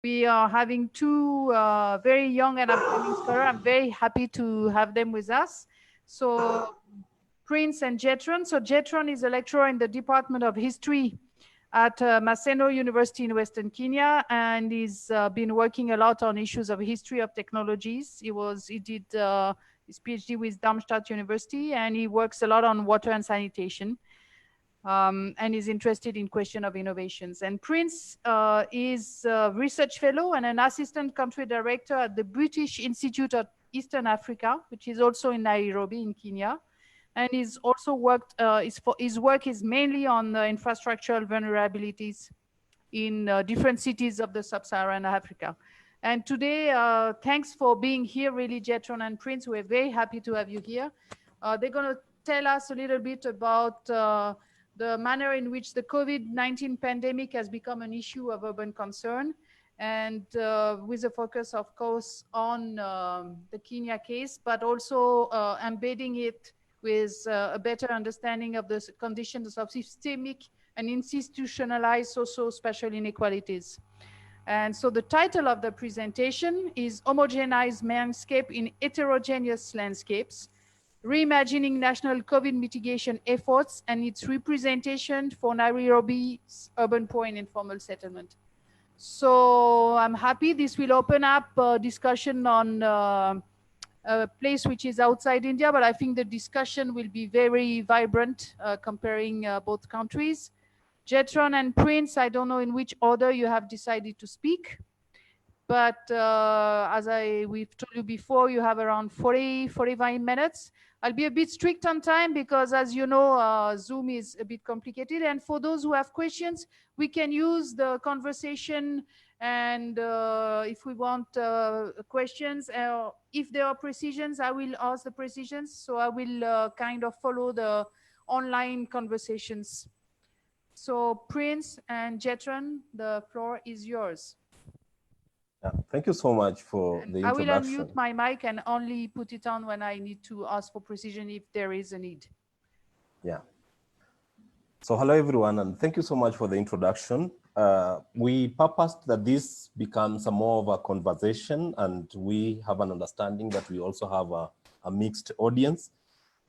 We are having two very young and upcoming scholars. I'm very happy to have them with us. So Prince and Jetron. So Jetron is a lecturer in the Department of History at Maseno University in Western Kenya, and he's been working a lot on issues of history of technologies. He did his PhD with Darmstadt University, and he works a lot on water and sanitation. And is interested in question of innovations. And Prince is a research fellow and an assistant country director at the British Institute of Eastern Africa, which is also in Nairobi in Kenya. And he's also worked, his work is mainly on infrastructural vulnerabilities in different cities of the sub-Saharan Africa. And today, thanks for being here, really, Jetron and Prince. We're very happy to have you here. They're going to tell us a little bit about the manner in which the COVID-19 pandemic has become an issue of urban concern, and with a focus, of course, on the Kenya case, but also embedding it with a better understanding of the conditions of systemic and institutionalized social-spatial inequalities. And so the title of the presentation is Homogenised Mindscapes in Heterogeneous Landscapes, Reimagining National COVID Mitigation Efforts and its Representation for Nairobi's Urban Poor and Informal Settlement. So I'm happy this will open up a discussion on a place which is outside India, but I think the discussion will be very vibrant comparing both countries. Jetron and Prince, I don't know in which order you have decided to speak, but as we've told you before, you have around 45 minutes. I'll be a bit strict on time because, as you know, Zoom is a bit complicated. And for those who have questions, we can use the conversation. And if we want questions, if there are precisions, I will ask the precisions. So I will kind of follow the online conversations. So Prince and Jetron, the floor is yours. Yeah, thank you so much for the introduction. I will unmute my mic and only put it on when I need to ask for precision if there is a need. Yeah. So hello, everyone, and thank you so much for the introduction. We purposed that this becomes more of a conversation, and we have an understanding that we also have a mixed audience.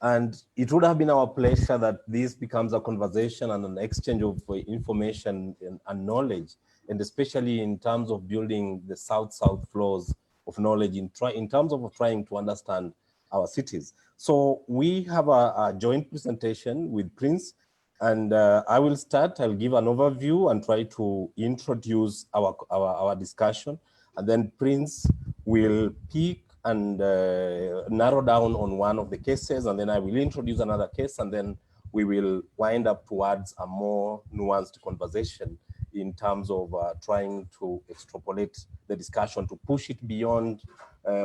And it would have been our pleasure that this becomes a conversation and an exchange of information and knowledge, and especially in terms of building the south-south flows of knowledge in terms of trying to understand our cities. So we have a joint presentation with Prince, and I will start. I'll give an overview and try to introduce our discussion, and then Prince will pick and narrow down on one of the cases, and then I will introduce another case, and then we will wind up towards a more nuanced conversation in terms of trying to extrapolate the discussion, to push it beyond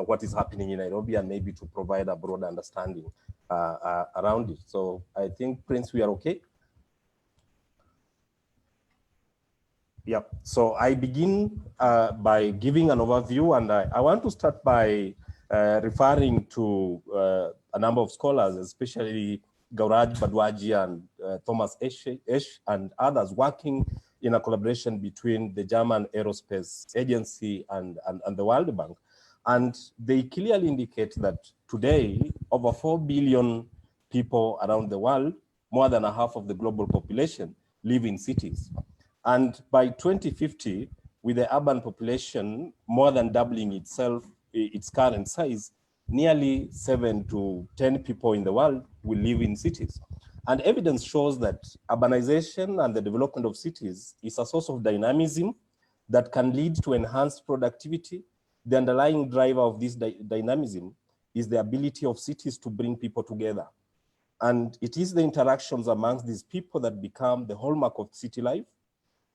what is happening in Nairobi, and maybe to provide a broad understanding around it. So I think, Prince, we are okay? Yeah, so I begin by giving an overview, and I want to start by referring to a number of scholars, especially Gauraj Bhardwaj and Thomas Esch and others, working in a collaboration between the German Aerospace Agency and the World Bank. And they clearly indicate that today, over 4 billion people around the world, more than a half of the global population, live in cities. And by 2050, with the urban population more than doubling its current size, nearly 7 to 10 people in the world will live in cities. And evidence shows that urbanization and the development of cities is a source of dynamism that can lead to enhanced productivity. The underlying driver of this dynamism is the ability of cities to bring people together. And it is the interactions amongst these people that become the hallmark of city life.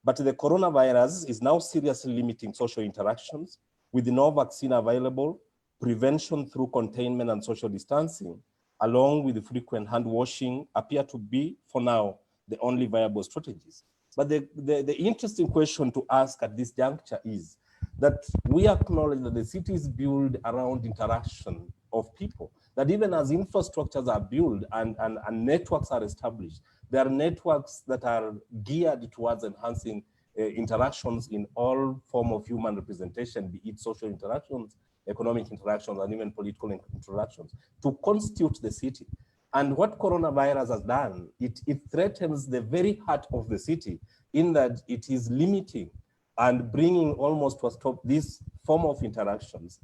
But the coronavirus is now seriously limiting social interactions. With no vaccine available, prevention through containment and social distancing, along with the frequent hand washing, appear to be, for now, the only viable strategies. But the interesting question to ask at this juncture is that we acknowledge that the city is built around interaction of people, that even as infrastructures are built and networks are established, there are networks that are geared towards enhancing interactions in all form of human representation, be it social interactions, economic interactions, and even political interactions, to constitute the city. And what coronavirus has done, it threatens the very heart of the city, in that it is limiting and bringing almost to a stop this form of interactions.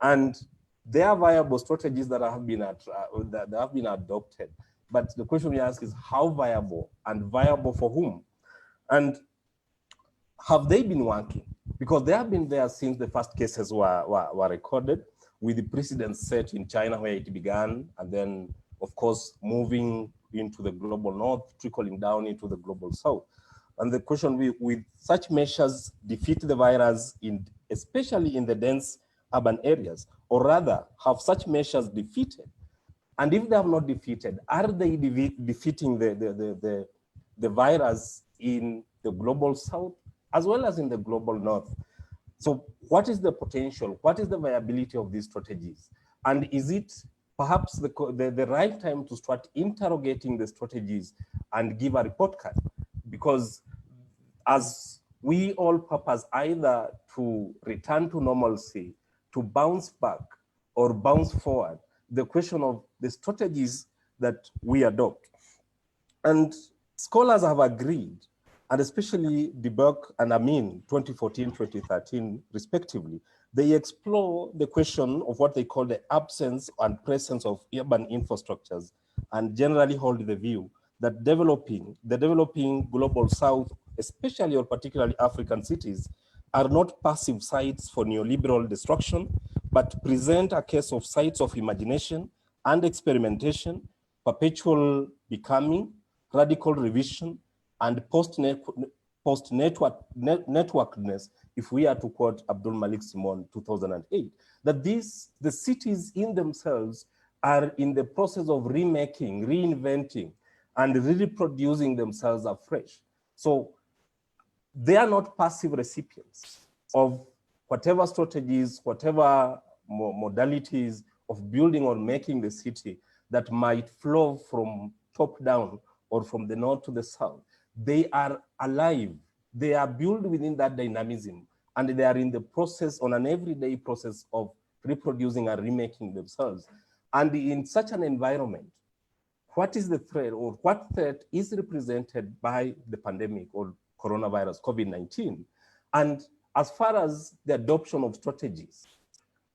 And there are viable strategies that have been adopted. But the question we ask is how viable, and viable for whom? And have they been working? Because they have been there since the first cases were recorded, with the precedents set in China where it began, and then, of course, moving into the global north, trickling down into the global south. And the question, with such measures defeat the virus, especially in the dense urban areas, or rather, have such measures defeated? And if they have not defeated, are they defeating the virus in the global south as well as in the global north? So what is the potential? What is the viability of these strategies? And is it perhaps the right time to start interrogating the strategies and give a report card? Because as we all purpose either to return to normalcy, to bounce back, or bounce forward, the question of the strategies that we adopt. And scholars have agreed, and especially DeBerg and Amin, 2014, 2013, respectively, they explore the question of what they call the absence and presence of urban infrastructures, and generally hold the view that the developing global south, especially or particularly African cities, are not passive sites for neoliberal destruction, but present a case of sites of imagination and experimentation, perpetual becoming, radical revision, and post-networkedness, if we are to quote Abdul Malik Simon, 2008, that the cities in themselves are in the process of remaking, reinventing, and reproducing themselves afresh. So they are not passive recipients of whatever strategies, whatever modalities of building or making the city that might flow from top down or from the north to the south. They are alive. They are built within that dynamism, and they are in the process, on an everyday process, of reproducing and remaking themselves. And in such an environment, what is the threat, or what threat is represented by the pandemic or coronavirus, COVID-19? And as far as the adoption of strategies,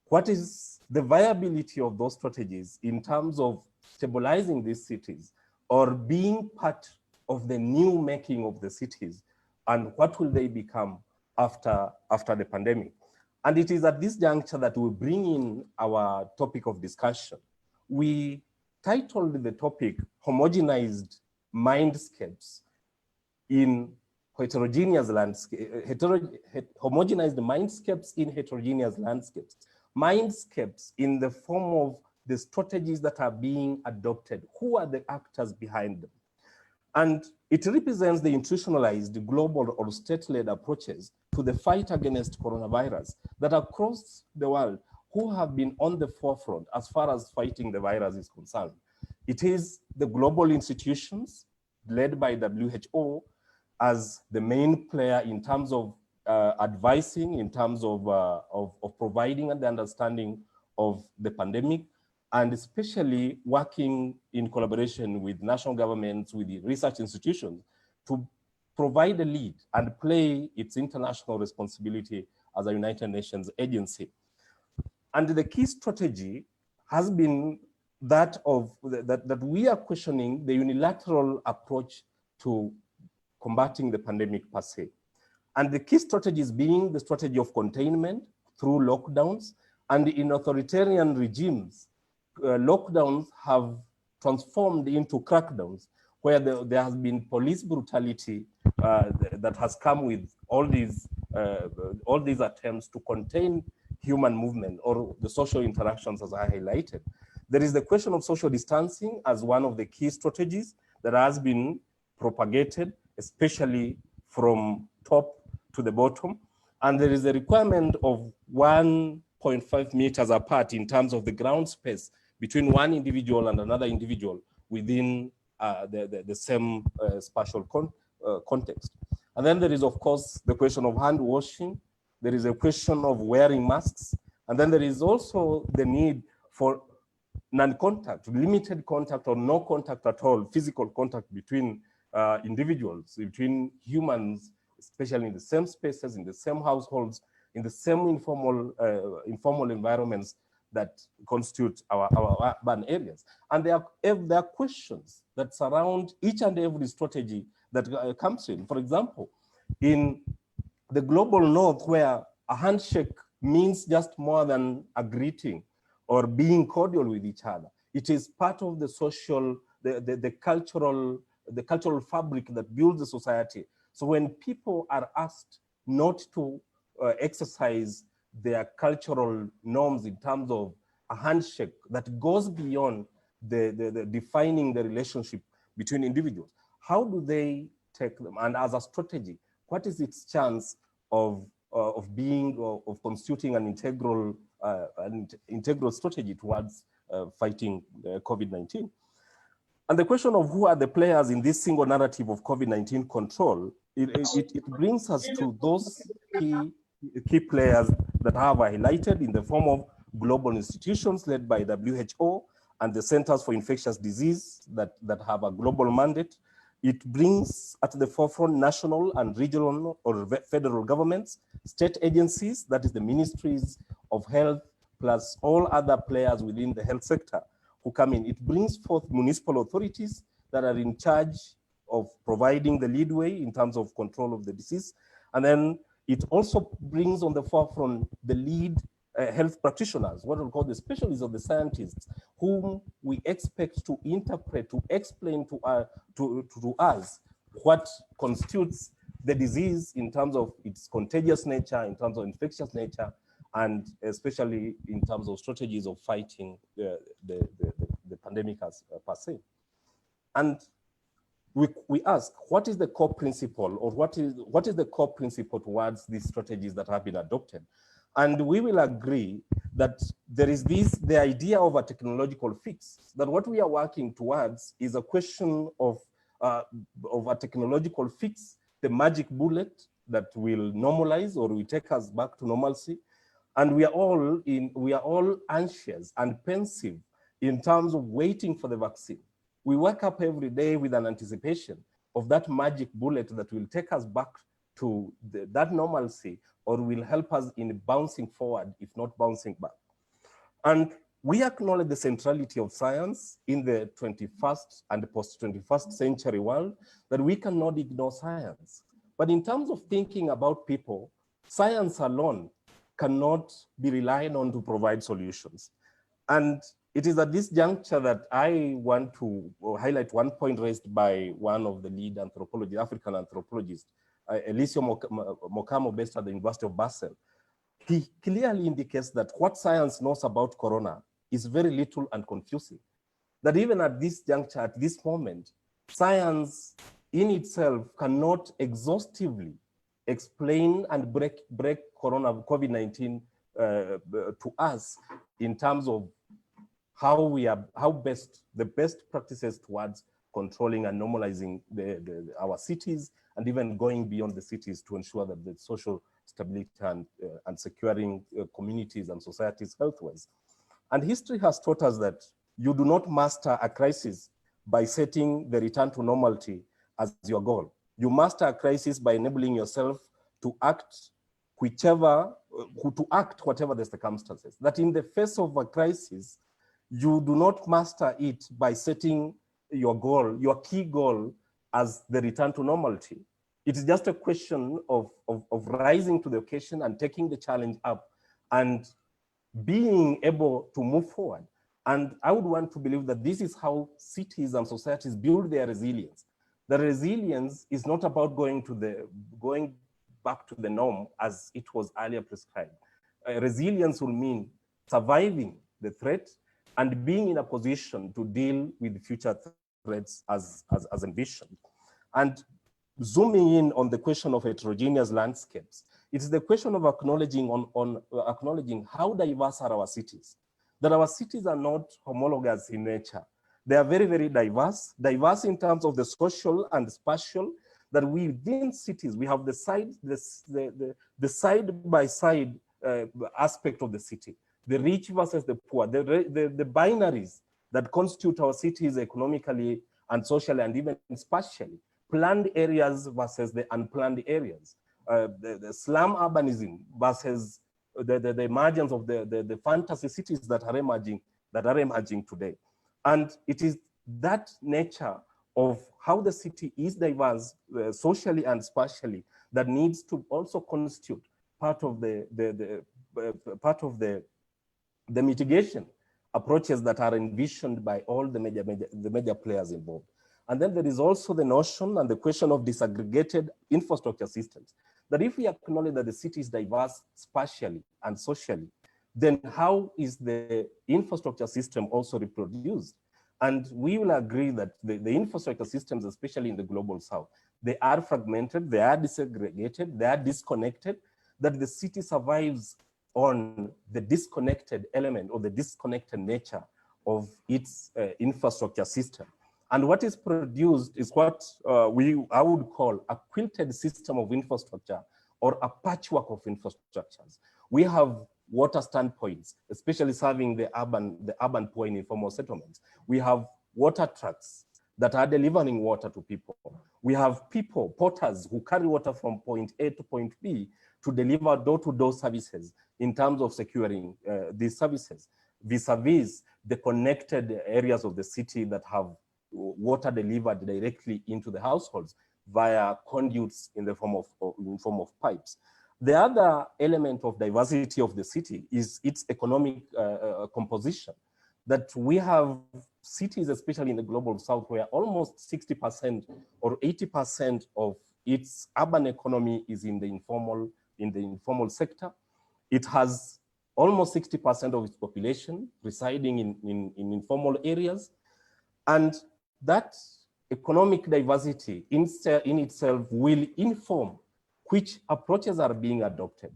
what is the viability of those strategies in terms of stabilizing these cities or being part of the new making of the cities? And what will they become after the pandemic? And it is at this juncture that we bring in our topic of discussion. We titled the topic Homogenized Mindscapes in Heterogeneous Landscapes, Homogenized Mindscapes in Heterogeneous Landscapes. Mindscapes in the form of the strategies that are being adopted. Who are the actors behind them? And it represents the institutionalized global or state-led approaches to the fight against coronavirus that across the world who have been on the forefront as far as fighting the virus is concerned. It is the global institutions led by WHO as the main player in terms of advising, in terms of providing the understanding of the pandemic, and especially working in collaboration with national governments, with the research institutions, to provide a lead and play its international responsibility as a United Nations agency. And the key strategy has been that of that we are questioning the unilateral approach to combating the pandemic per se. And the key strategies being the strategy of containment through lockdowns, and in authoritarian regimes, lockdowns have transformed into crackdowns, where there has been police brutality that has come with all these attempts to contain human movement or the social interactions, as I highlighted. There is the question of social distancing as one of the key strategies that has been propagated, especially from top to the bottom. And there is a requirement of 1.5 meters apart in terms of the ground space between one individual and another individual within the same spatial context. And then there is, of course, the question of hand washing. There is a question of wearing masks. And then there is also the need for non-contact, limited contact or no contact at all, physical contact between individuals, between humans, especially in the same spaces, in the same households, in the same informal environments that constitute our urban areas. And there are questions that surround each and every strategy that comes in. For example, in the global north, where a handshake means just more than a greeting or being cordial with each other, it is part of the social, the cultural fabric that builds the society. So when people are asked not to exercise their cultural norms in terms of a handshake that goes beyond the defining the relationship between individuals, how do they take them? And as a strategy, what is its chance of constituting an integral strategy towards fighting COVID-19? And the question of who are the players in this single narrative of COVID-19 control, it brings us to those key players that I have highlighted in the form of global institutions led by WHO and the Centers for Infectious Disease that have a global mandate. It brings at the forefront national and regional or federal governments, state agencies, that is the ministries of health, plus all other players within the health sector who come in. It brings forth municipal authorities that are in charge of providing the leadway in terms of control of the disease. And then it also brings on the forefront the lead health practitioners, what we call the specialists or the scientists, whom we expect to interpret, to explain to us what constitutes the disease in terms of its contagious nature, in terms of infectious nature, and especially in terms of strategies of fighting the pandemic as per se. And we ask, what is the core principle, or what is the core principle towards these strategies that have been adopted? And we will agree that there is the idea of a technological fix, that what we are working towards is a question of a technological fix, the magic bullet that will normalize or will take us back to normalcy. And we are all anxious and pensive in terms of waiting for the vaccine. We wake up every day with an anticipation of that magic bullet that will take us back to that normalcy, or will help us in bouncing forward, if not bouncing back. And we acknowledge the centrality of science in the 21st and post-21st century world, that we cannot ignore science. But in terms of thinking about people, science alone cannot be relied on to provide solutions. And it is at this juncture that I want to highlight one point raised by one of the lead anthropologists, African anthropologists, Elisio Mokamo, based at the University of Basel. He clearly indicates that what science knows about corona is very little and confusing. That even at this juncture, at this moment, science in itself cannot exhaustively explain and break COVID-19 to us in terms of the best practices towards controlling and normalizing our cities, and even going beyond the cities to ensure that the social stability and securing communities and societies health-wise. And history has taught us that you do not master a crisis by setting the return to normality as your goal. You master a crisis by enabling yourself to act whatever the circumstances. That in the face of a crisis, you do not master it by setting your goal, your key goal, as the return to normality. It is just a question of rising to the occasion and taking the challenge up and being able to move forward. And I would want to believe that this is how cities and societies build their resilience. The resilience is not about going back to the norm as it was earlier prescribed. Resilience will mean surviving the threat and being in a position to deal with future threats as envisioned. And zooming in on the question of heterogeneous landscapes, it's the question of acknowledging how diverse are our cities. That our cities are not homologous in nature. They are very, very diverse in terms of the social and spatial. that within cities, we have the side-by-side aspect of the city, the rich versus the poor, the binaries that constitute our cities economically and socially and even spatially, planned areas versus the unplanned areas, the slum urbanism versus the emergence of the fantasy cities that are emerging today. And it is that nature of how the city is diverse socially and spatially that needs to also constitute part of the mitigation approaches that are envisioned by all the major players involved. And then there is also the notion and the question of disaggregated infrastructure systems, that if we acknowledge that the city is diverse spatially and socially, then how is the infrastructure system also reproduced? And we will agree that the infrastructure systems, especially in the global south, they are fragmented, they are disaggregated, they are disconnected, that the city survives on the disconnected element or the disconnected nature of its infrastructure system. And what is produced is what I would call a quilted system of infrastructure or a patchwork of infrastructures. We have water standpoints, especially serving the urban poor in informal settlements. We have water trucks that are delivering water to people. We have people, porters, who carry water from point A to point B to deliver door-to-door services in terms of securing these services, vis-a-vis the connected areas of the city that have water delivered directly into the households via conduits in the form of pipes. The other element of diversity of the city is its economic composition, that we have cities, especially in the global south, where almost 60% or 80% of its urban economy is in the informal sector. It has almost 60% of its population residing in informal areas. And that economic diversity in itself will inform which approaches are being adopted.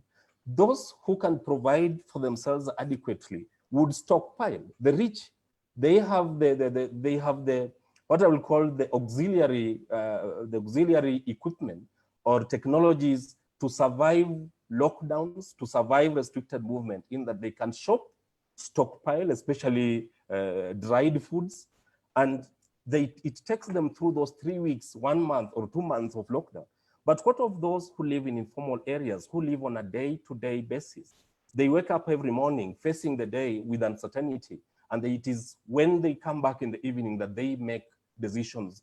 Those who can provide for themselves adequately would stockpile. The rich, they have what I will call the auxiliary equipment or technologies to survive lockdowns, to survive restricted movement, in that they can shop, stockpile, especially dried foods, and it takes them through those 3 weeks, 1 month or 2 months of lockdown. But what of those who live in informal areas, who live on a day-to-day basis? They wake up every morning facing the day with uncertainty, and it is when they come back in the evening that they make decisions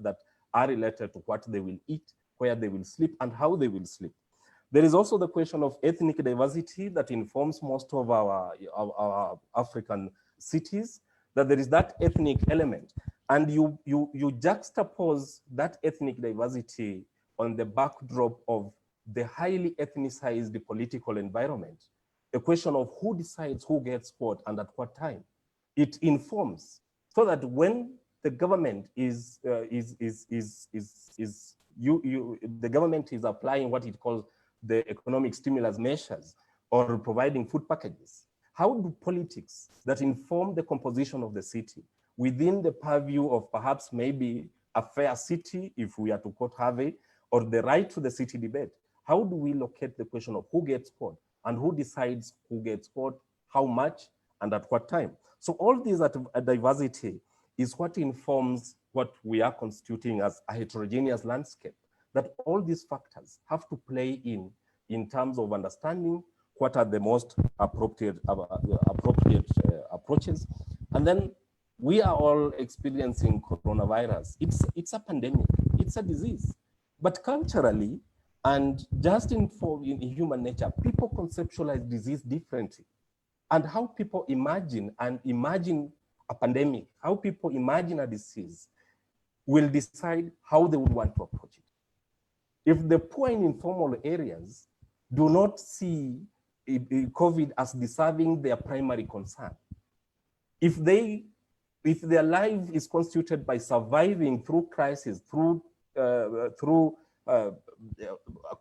that are related to what they will eat, where they will sleep, and how they will sleep. There is also the question of ethnic diversity that informs most of our African cities, that there is that ethnic element. And you juxtapose that ethnic diversity on the backdrop of the highly ethnicized political environment, a question of who decides who gets what and at what time. It informs, so that when the government the government is applying what it calls the economic stimulus measures or providing food packages, how do politics that inform the composition of the city within the purview of perhaps maybe a fair city, if we are to quote Harvey, or the right to the city debate, how do we locate the question of who gets what and who decides who gets what, how much, and at what time? So all these diversity is what informs what we are constituting as a heterogeneous landscape, that all these factors have to play in terms of understanding what are the most appropriate approaches. And then we are all experiencing coronavirus. It's a pandemic, it's a disease. But culturally, and just in human nature, people conceptualize disease differently. And how people imagine a pandemic, how people imagine a disease, will decide how they would want to approach it. If the poor in informal areas do not see COVID as deserving their primary concern, if their life is constituted by surviving through crisis, through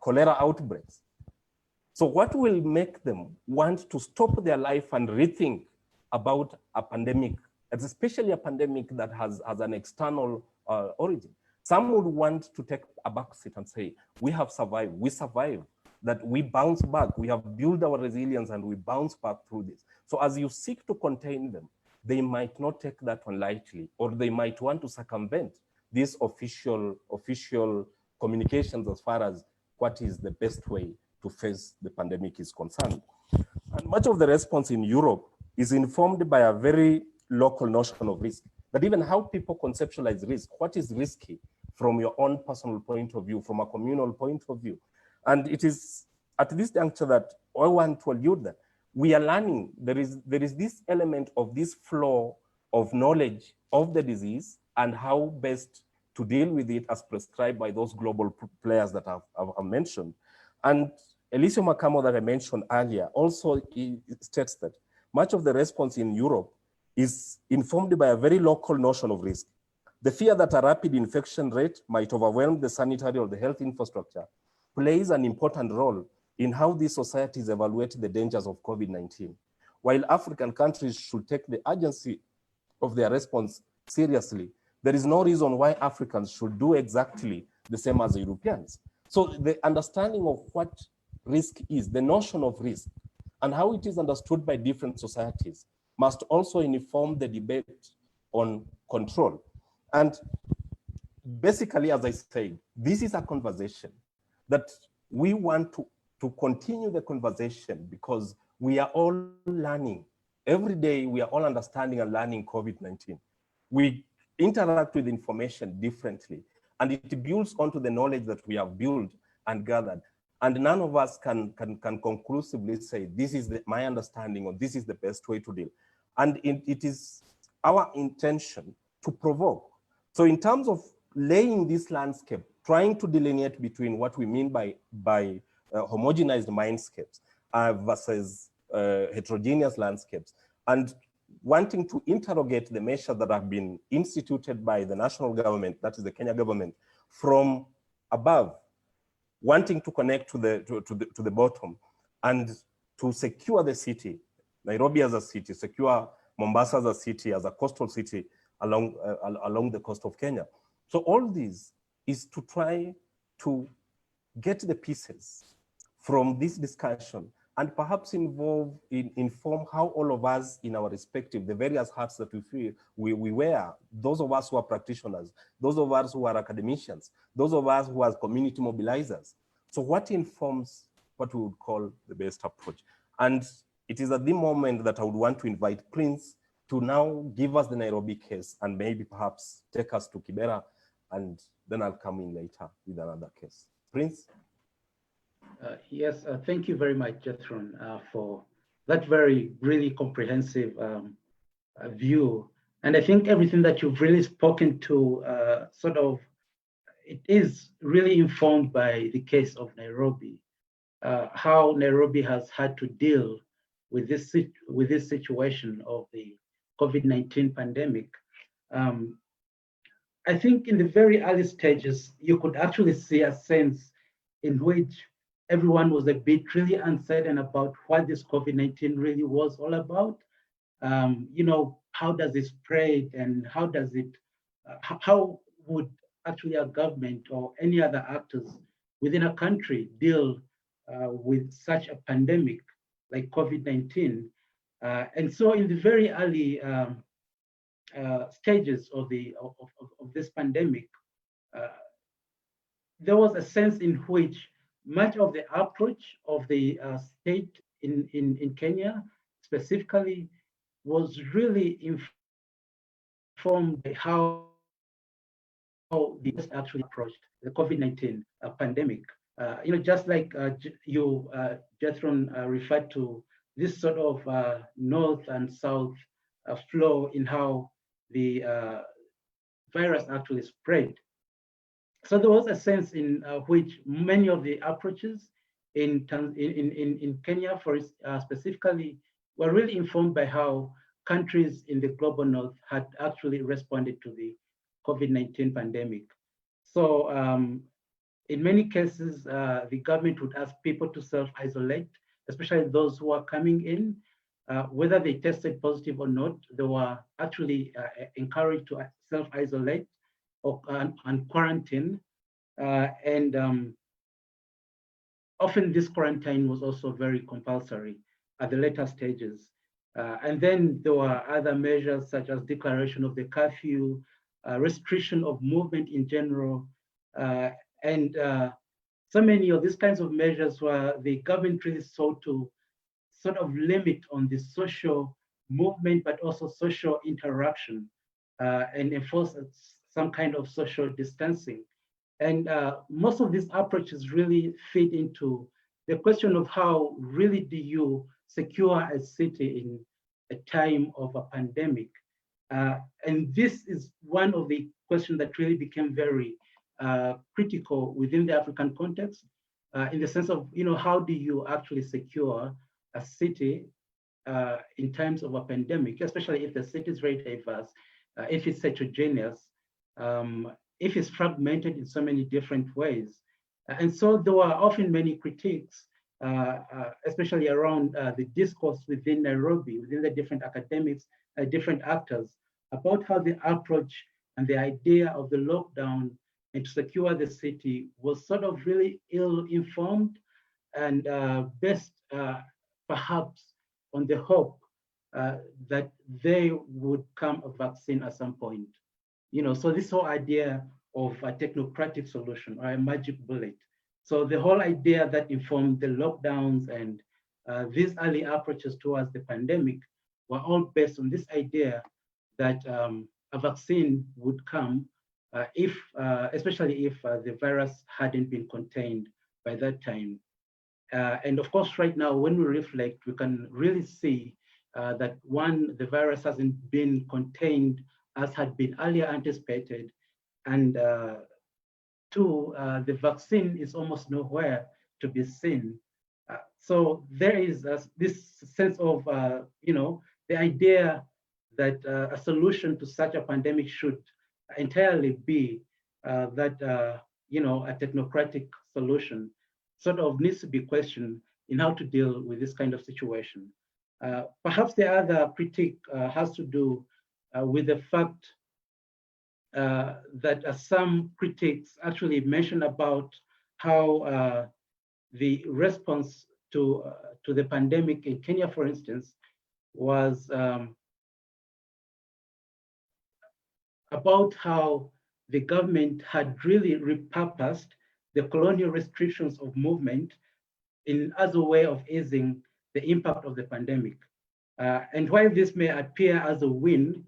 cholera outbreaks, so what will make them want to stop their life and rethink about a pandemic, especially a pandemic that has an external origin? Some would want to take a back seat and say, we have survived, we survived, that we bounce back, we have built our resilience and we bounce back through this. So as you seek to contain them, they might not take that one lightly, or they might want to circumvent these official communications as far as what is the best way to face the pandemic is concerned. And much of the response in Europe is informed by a very local notion of risk, that even how people conceptualize risk, what is risky from your own personal point of view, from a communal point of view. And it is at this juncture that I want to allude that we are learning, there is this element of this flow of knowledge of the disease and how best to deal with it as prescribed by those global players that I've mentioned. And Eliseo Makamo that I mentioned earlier also states that much of the response in Europe is informed by a very local notion of risk. The fear that a rapid infection rate might overwhelm the sanitary or the health infrastructure plays an important role in how these societies evaluate the dangers of COVID-19. While African countries should take the urgency of their response seriously, there is no reason why Africans should do exactly the same as Europeans. So the understanding of what risk is, the notion of risk, and how it is understood by different societies must also inform the debate on control. And basically, as I said, this is a conversation that we want to continue the conversation because we are all learning. Every day, we are all understanding and learning COVID-19. We interact with information differently, and it builds onto the knowledge that we have built and gathered. And none of us can conclusively say, this is my understanding, or this is the best way to deal. And it is our intention to provoke. So in terms of laying this landscape, trying to delineate between what we mean by homogenized mindscapes versus heterogeneous landscapes, and wanting to interrogate the measures that have been instituted by the national government, that is the Kenya government, from above, wanting to connect to the bottom and to secure the city, Nairobi as a city, secure Mombasa as a city, as a coastal city along the coast of Kenya. So all this is to try to get the pieces from this discussion and perhaps inform how all of us in our respective, the various hats that we feel we wear, those of us who are practitioners, those of us who are academicians, those of us who are community mobilizers. So what informs what we would call the best approach? And it is at the moment that I would want to invite Prince to now give us the Nairobi case and maybe perhaps take us to Kibera, and then I'll come in later with another case. Prince? Yes, thank you very much, Jethron, for that very, really comprehensive view. And I think everything that you've really spoken to it is really informed by the case of Nairobi, how Nairobi has had to deal with this situation of the COVID-19 pandemic. I think in the very early stages, you could actually see a sense in which everyone was a bit really uncertain about what this COVID-19 really was all about. How does it spread, and how does it, how would actually a government or any other actors within a country deal with such a pandemic like COVID-19? And so in the very early stages of this pandemic, there was a sense in which much of the approach of the state in Kenya specifically was really informed by how the US actually approached the COVID-19 pandemic. Just like Jethron referred to this sort of north and south flow in how the virus actually spread. So there was a sense in which many of the approaches in Kenya, specifically, were really informed by how countries in the global north had actually responded to the COVID-19 pandemic. So in many cases, the government would ask people to self-isolate, especially those who are coming in. Whether they tested positive or not, they were actually encouraged to self-isolate. or and quarantine, and often this quarantine was also very compulsory at the later stages. And then there were other measures such as declaration of the curfew, restriction of movement in general, and so many of these kinds of measures where the government really sought to sort of limit on the social movement, but also social interaction, and enforce some kind of social distancing. And most of these approaches really fit into the question of how really do you secure a city in a time of a pandemic. And this is one of the questions that really became very critical within the African context, in the sense of, how do you actually secure a city in times of a pandemic, especially if the city is very diverse, if it's heterogeneous, if it's fragmented in so many different ways. And so there were often many critiques, especially around the discourse within Nairobi, within the different academics, different actors, about how the approach and the idea of the lockdown and to secure the city was sort of really ill-informed and based perhaps on the hope that there would come a vaccine at some point. So this whole idea of a technocratic solution or a magic bullet. So the whole idea that informed the lockdowns and these early approaches towards the pandemic were all based on this idea that a vaccine would come if, especially if the virus hadn't been contained by that time. And of course, right now, when we reflect, we can really see that one, the virus hasn't been contained as had been earlier anticipated, and two, the vaccine is almost nowhere to be seen. So there is this sense of, the idea that a solution to such a pandemic should entirely be that, a technocratic solution sort of needs to be questioned in how to deal with this kind of situation. Perhaps the other critique has to do with the fact that some critics actually mention about how the response to the pandemic in Kenya, for instance, was about how the government had really repurposed the colonial restrictions of movement as a way of easing the impact of the pandemic. And while this may appear as a win,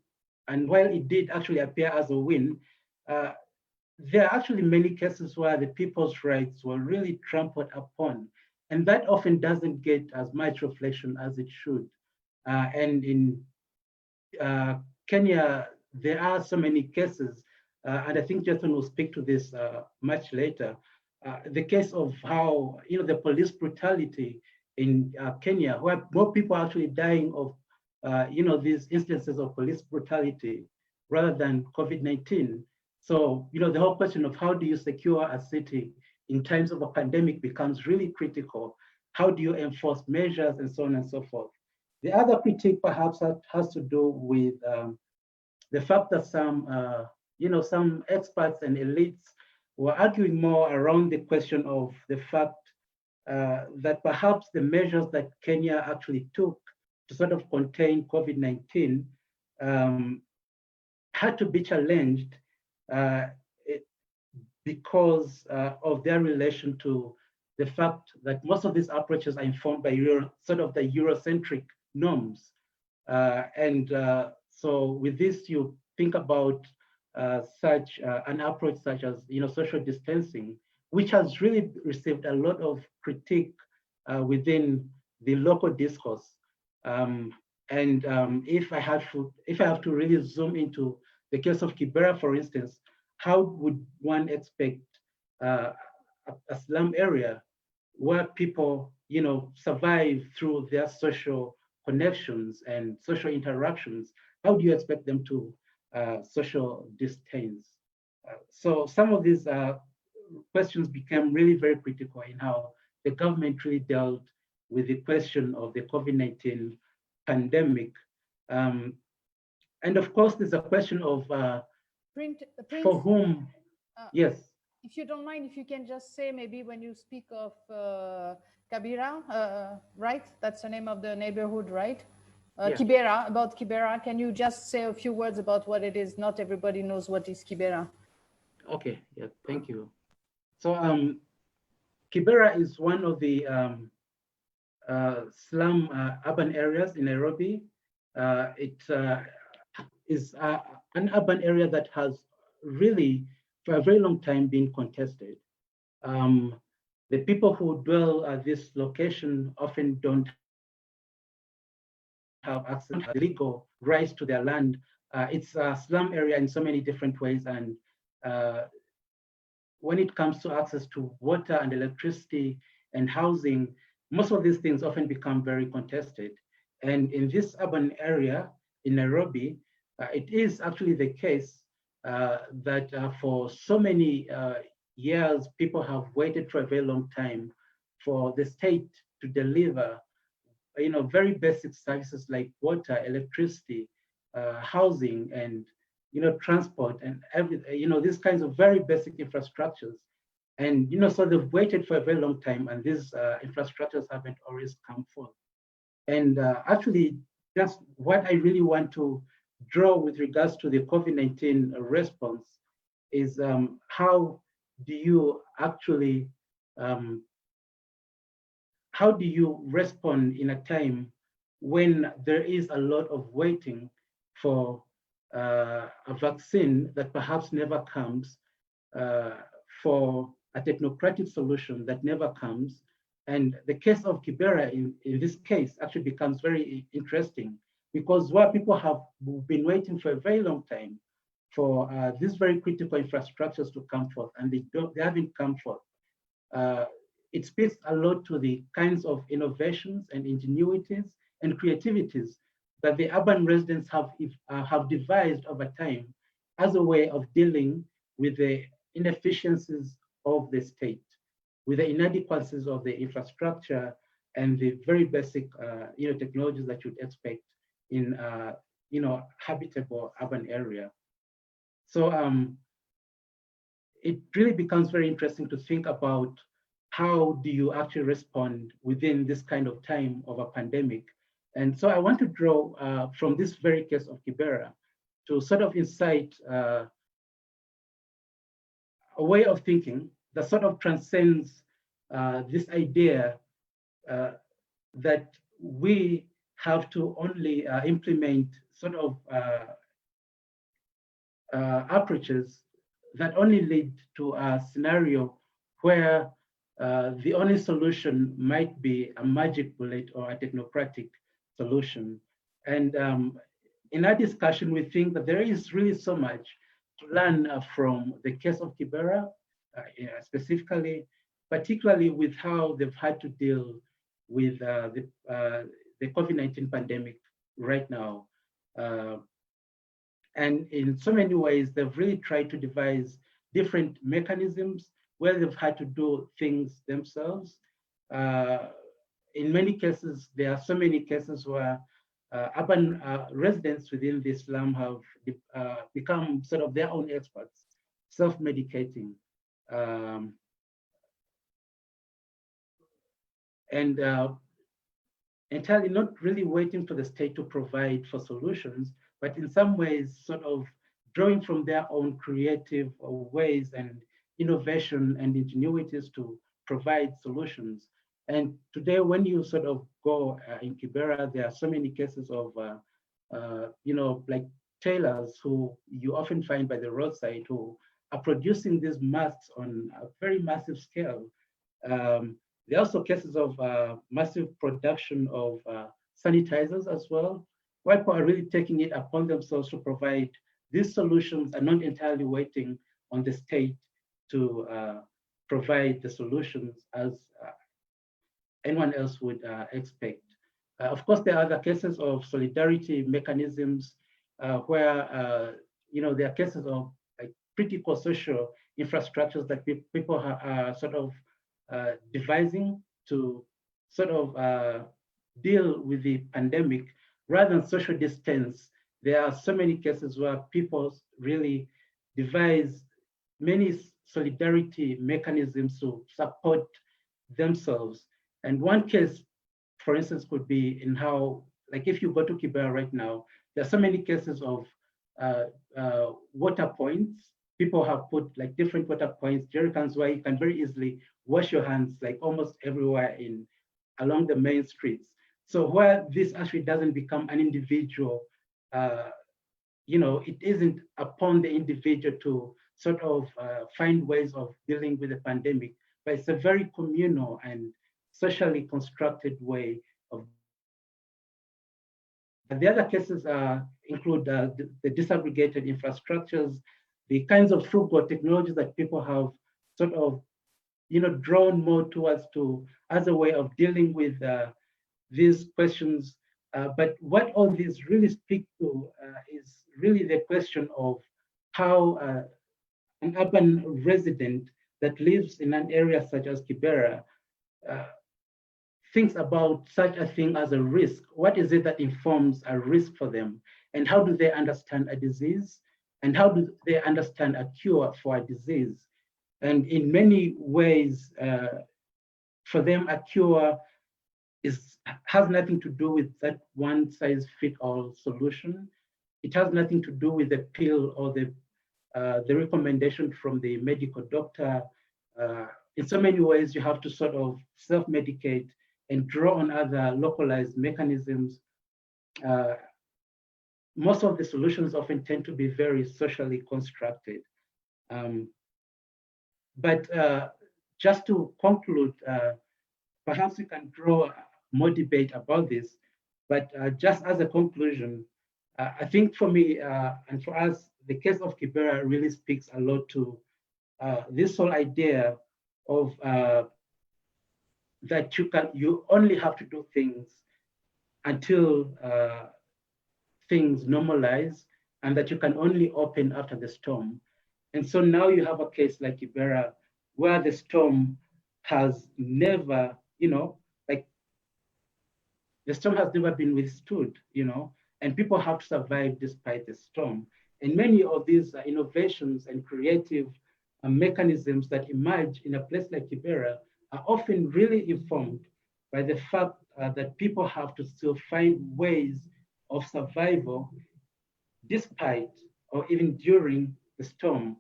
and while it did actually appear as a win, there are actually many cases where the people's rights were really trampled upon. And that often doesn't get as much reflection as it should. And in Kenya, there are so many cases, and I think Jason will speak to this much later. The case of how, the police brutality in Kenya, where more people are actually dying of, these instances of police brutality rather than COVID-19. So, the whole question of how do you secure a city in times of a pandemic becomes really critical. How do you enforce measures and so on and so forth? The other critique perhaps has to do with the fact that some experts and elites were arguing more around the question of the fact that perhaps the measures that Kenya actually took to sort of contain COVID-19 had to be challenged because of their relation to the fact that most of these approaches are informed by sort of the Eurocentric norms. So with this, you think about such an approach such as social distancing, which has really received a lot of critique within the local discourse. If I have to really zoom into the case of Kibera, for instance, how would one expect a slum area where people survive through their social connections and social interactions? How do you expect them to social distance? So some of these questions became really very critical in how the government really dealt with the question of the COVID-19 pandemic. And of course, there's a question of Prince, for whom, yes. if you don't mind, if you can just say maybe when you speak of Kabira, right? That's the name of the neighborhood, right? Yeah. Kibera, about Kibera. Can you just say a few words about what it is? Not everybody knows what is Kibera. Okay, yeah, thank you. So Kibera is one of the slum urban areas in Nairobi. It is an urban area that has really, for a very long time, been contested. The people who dwell at this location often don't have access to legal rights to their land. It's a slum area in so many different ways, and when it comes to access to water and electricity and housing, most of these things often become very contested. And in this urban area in Nairobi, it is actually the case that for so many years, people have waited for a very long time for the state to deliver, very basic services like water, electricity, housing, and transport and everything, these kinds of very basic infrastructures. And so they've waited for a very long time, and these infrastructures haven't always come forth. And actually, that's what I really want to draw with regards to the COVID-19 response is how do you actually how do you respond in a time when there is a lot of waiting for a vaccine that perhaps never comes, for a technocratic solution that never comes? And the case of Kibera in this case actually becomes very interesting, because where people have been waiting for a very long time for these very critical infrastructures to come forth, and they haven't come forth. It speaks a lot to the kinds of innovations and ingenuities and creativities that the urban residents have devised over time as a way of dealing with the inefficiencies of the state, with the inadequacies of the infrastructure and the very basic technologies that you'd expect in habitable urban area. So it really becomes very interesting to think about how do you actually respond within this kind of time of a pandemic. And so I want to draw from this very case of Kibera to sort of incite a way of thinking that sort of transcends this idea that we have to only implement sort of approaches that only lead to a scenario where the only solution might be a magic bullet or a technocratic solution. And in our discussion, we think that there is really so much to learn from the case of Kibera, specifically, particularly with how they've had to deal with the COVID-19 pandemic right now. And in so many ways, they've really tried to devise different mechanisms where they've had to do things themselves. In many cases, there are so many cases where urban residents within the slum have become sort of their own experts, self-medicating. And entirely not really waiting for the state to provide for solutions, but in some ways sort of drawing from their own creative ways and innovation and ingenuities to provide solutions. And today, when you sort of go in Kibera, there are so many cases of, like tailors who you often find by the roadside who are producing these masks on a very massive scale. There are also cases of massive production of sanitizers as well, where people are really taking it upon themselves to provide these solutions and not entirely waiting on the state to provide the solutions as anyone else would expect. Of course, there are other cases of solidarity mechanisms where there are cases of like critical social infrastructures that people are sort of devising to sort of deal with the pandemic rather than social distance. There are so many cases where people really devise many solidarity mechanisms to support themselves. And one case, for instance, could be in how, like if you go to Kibera right now, there are so many cases of water points. People have put like different water points, jerrycans, where you can very easily wash your hands like almost everywhere along the main streets. So where this actually doesn't become an individual, it isn't upon the individual to sort of find ways of dealing with the pandemic, but it's a very communal and socially constructed way of dealing with it. The other cases include the disaggregated infrastructures, the kinds of frugal technologies that people have sort of, drawn more towards to as a way of dealing with these questions. But what all these really speak to is really the question of how an urban resident that lives in an area such as Kibera thinks about such a thing as a risk. What is it that informs a risk for them? And how do they understand a disease? And how do they understand a cure for a disease? And in many ways, for them, a cure has nothing to do with that one size fit all solution. It has nothing to do with the pill or the recommendation from the medical doctor. In so many ways, you have to sort of self-medicate and draw on other localized mechanisms. Most of the solutions often tend to be very socially constructed. But just to conclude, perhaps we can draw more debate about this, but just as a conclusion, I think for me and for us, the case of Kibera really speaks a lot to this whole idea of that you only have to do things until things normalize, and that you can only open after the storm. And so now you have a case like Kibera, where the storm has never, the storm has never been withstood, and people have to survive despite the storm. And many of these innovations and creative mechanisms that emerge in a place like Kibera are often really informed by the fact that people have to still find ways of survival despite or even during the storm.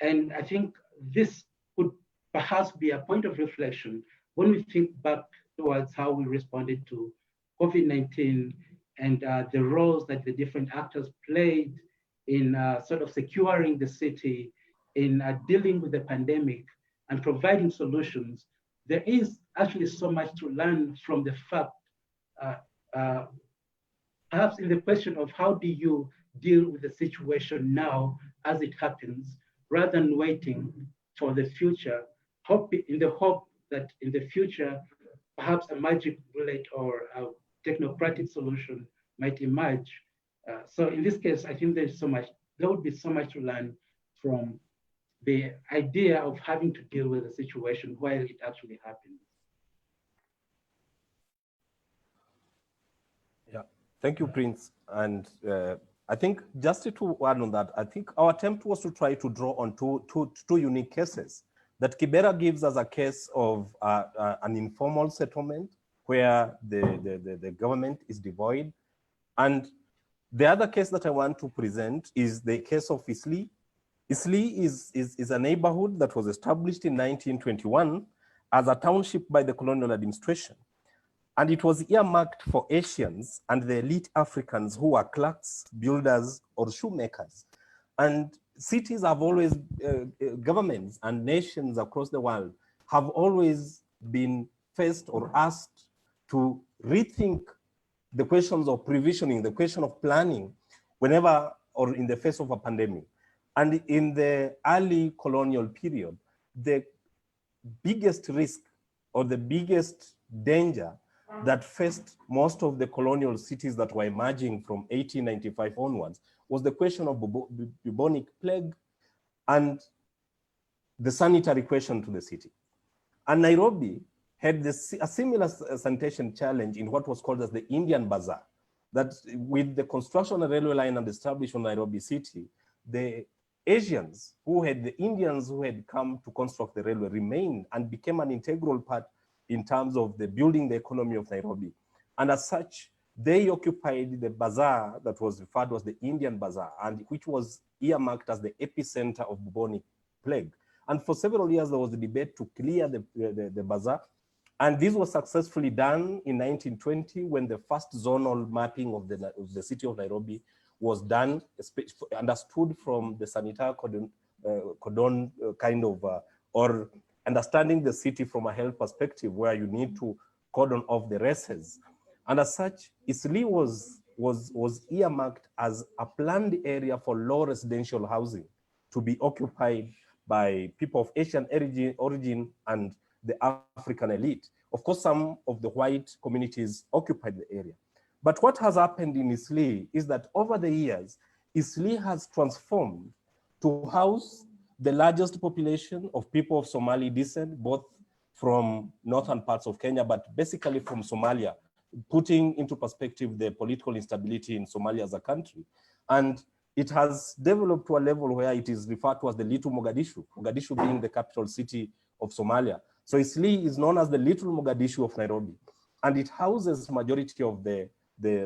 And I think this could perhaps be a point of reflection when we think back towards how we responded to COVID-19 and the roles that the different actors played in sort of securing the city, in dealing with the pandemic and providing solutions. There is actually so much to learn from the fact, perhaps in the question of how do you deal with the situation now as it happens, rather than waiting for the future, in the hope that in the future, perhaps a magic bullet or a technocratic solution might emerge. So in this case, I think there would be so much to learn from the idea of having to deal with a situation while it actually happens. Yeah, thank you, Prince. And I think just to add on that, I think our attempt was to try to draw on two unique cases. That Kibera gives us a case of an informal settlement where the government is devoid. And the other case that I want to present is the case of Isli. Isli is a neighborhood that was established in 1921 as a township by the colonial administration. And it was earmarked for Asians and the elite Africans who are clerks, builders, or shoemakers. And cities have always, governments and nations across the world have always been faced or asked to rethink the questions of provisioning, the question of planning, whenever or in the face of a pandemic. And in the early colonial period, the biggest risk or the biggest danger that faced most of the colonial cities that were emerging from 1895 onwards was the question of bubonic plague and the sanitary question to the city. And Nairobi had a similar sanitation challenge in what was called as the Indian Bazaar, that with the construction of the railway line and establishment of Nairobi city, the Asians the Indians who had come to construct the railway remained and became an integral part in terms of the building the economy of Nairobi. And as such, they occupied the bazaar that was referred to as the Indian Bazaar, and which was earmarked as the epicenter of bubonic plague. And for several years, there was a debate to clear the bazaar. And this was successfully done in 1920 when the first zonal mapping of the city of Nairobi was done, understood from the sanitary cordon kind of, or understanding the city from a health perspective where you need to cordon off the races. And as such, Isli was earmarked as a planned area for low residential housing to be occupied by people of Asian origin and the African elite. Of course, some of the white communities occupied the area. But what has happened in Isli is that over the years, Isli has transformed to house the largest population of people of Somali descent, both from northern parts of Kenya, but basically from Somalia, putting into perspective the political instability in Somalia as a country. And it has developed to a level where it is referred to as the Little Mogadishu, Mogadishu being the capital city of Somalia. So Isli is known as the Little Mogadishu of Nairobi. And it houses majority of the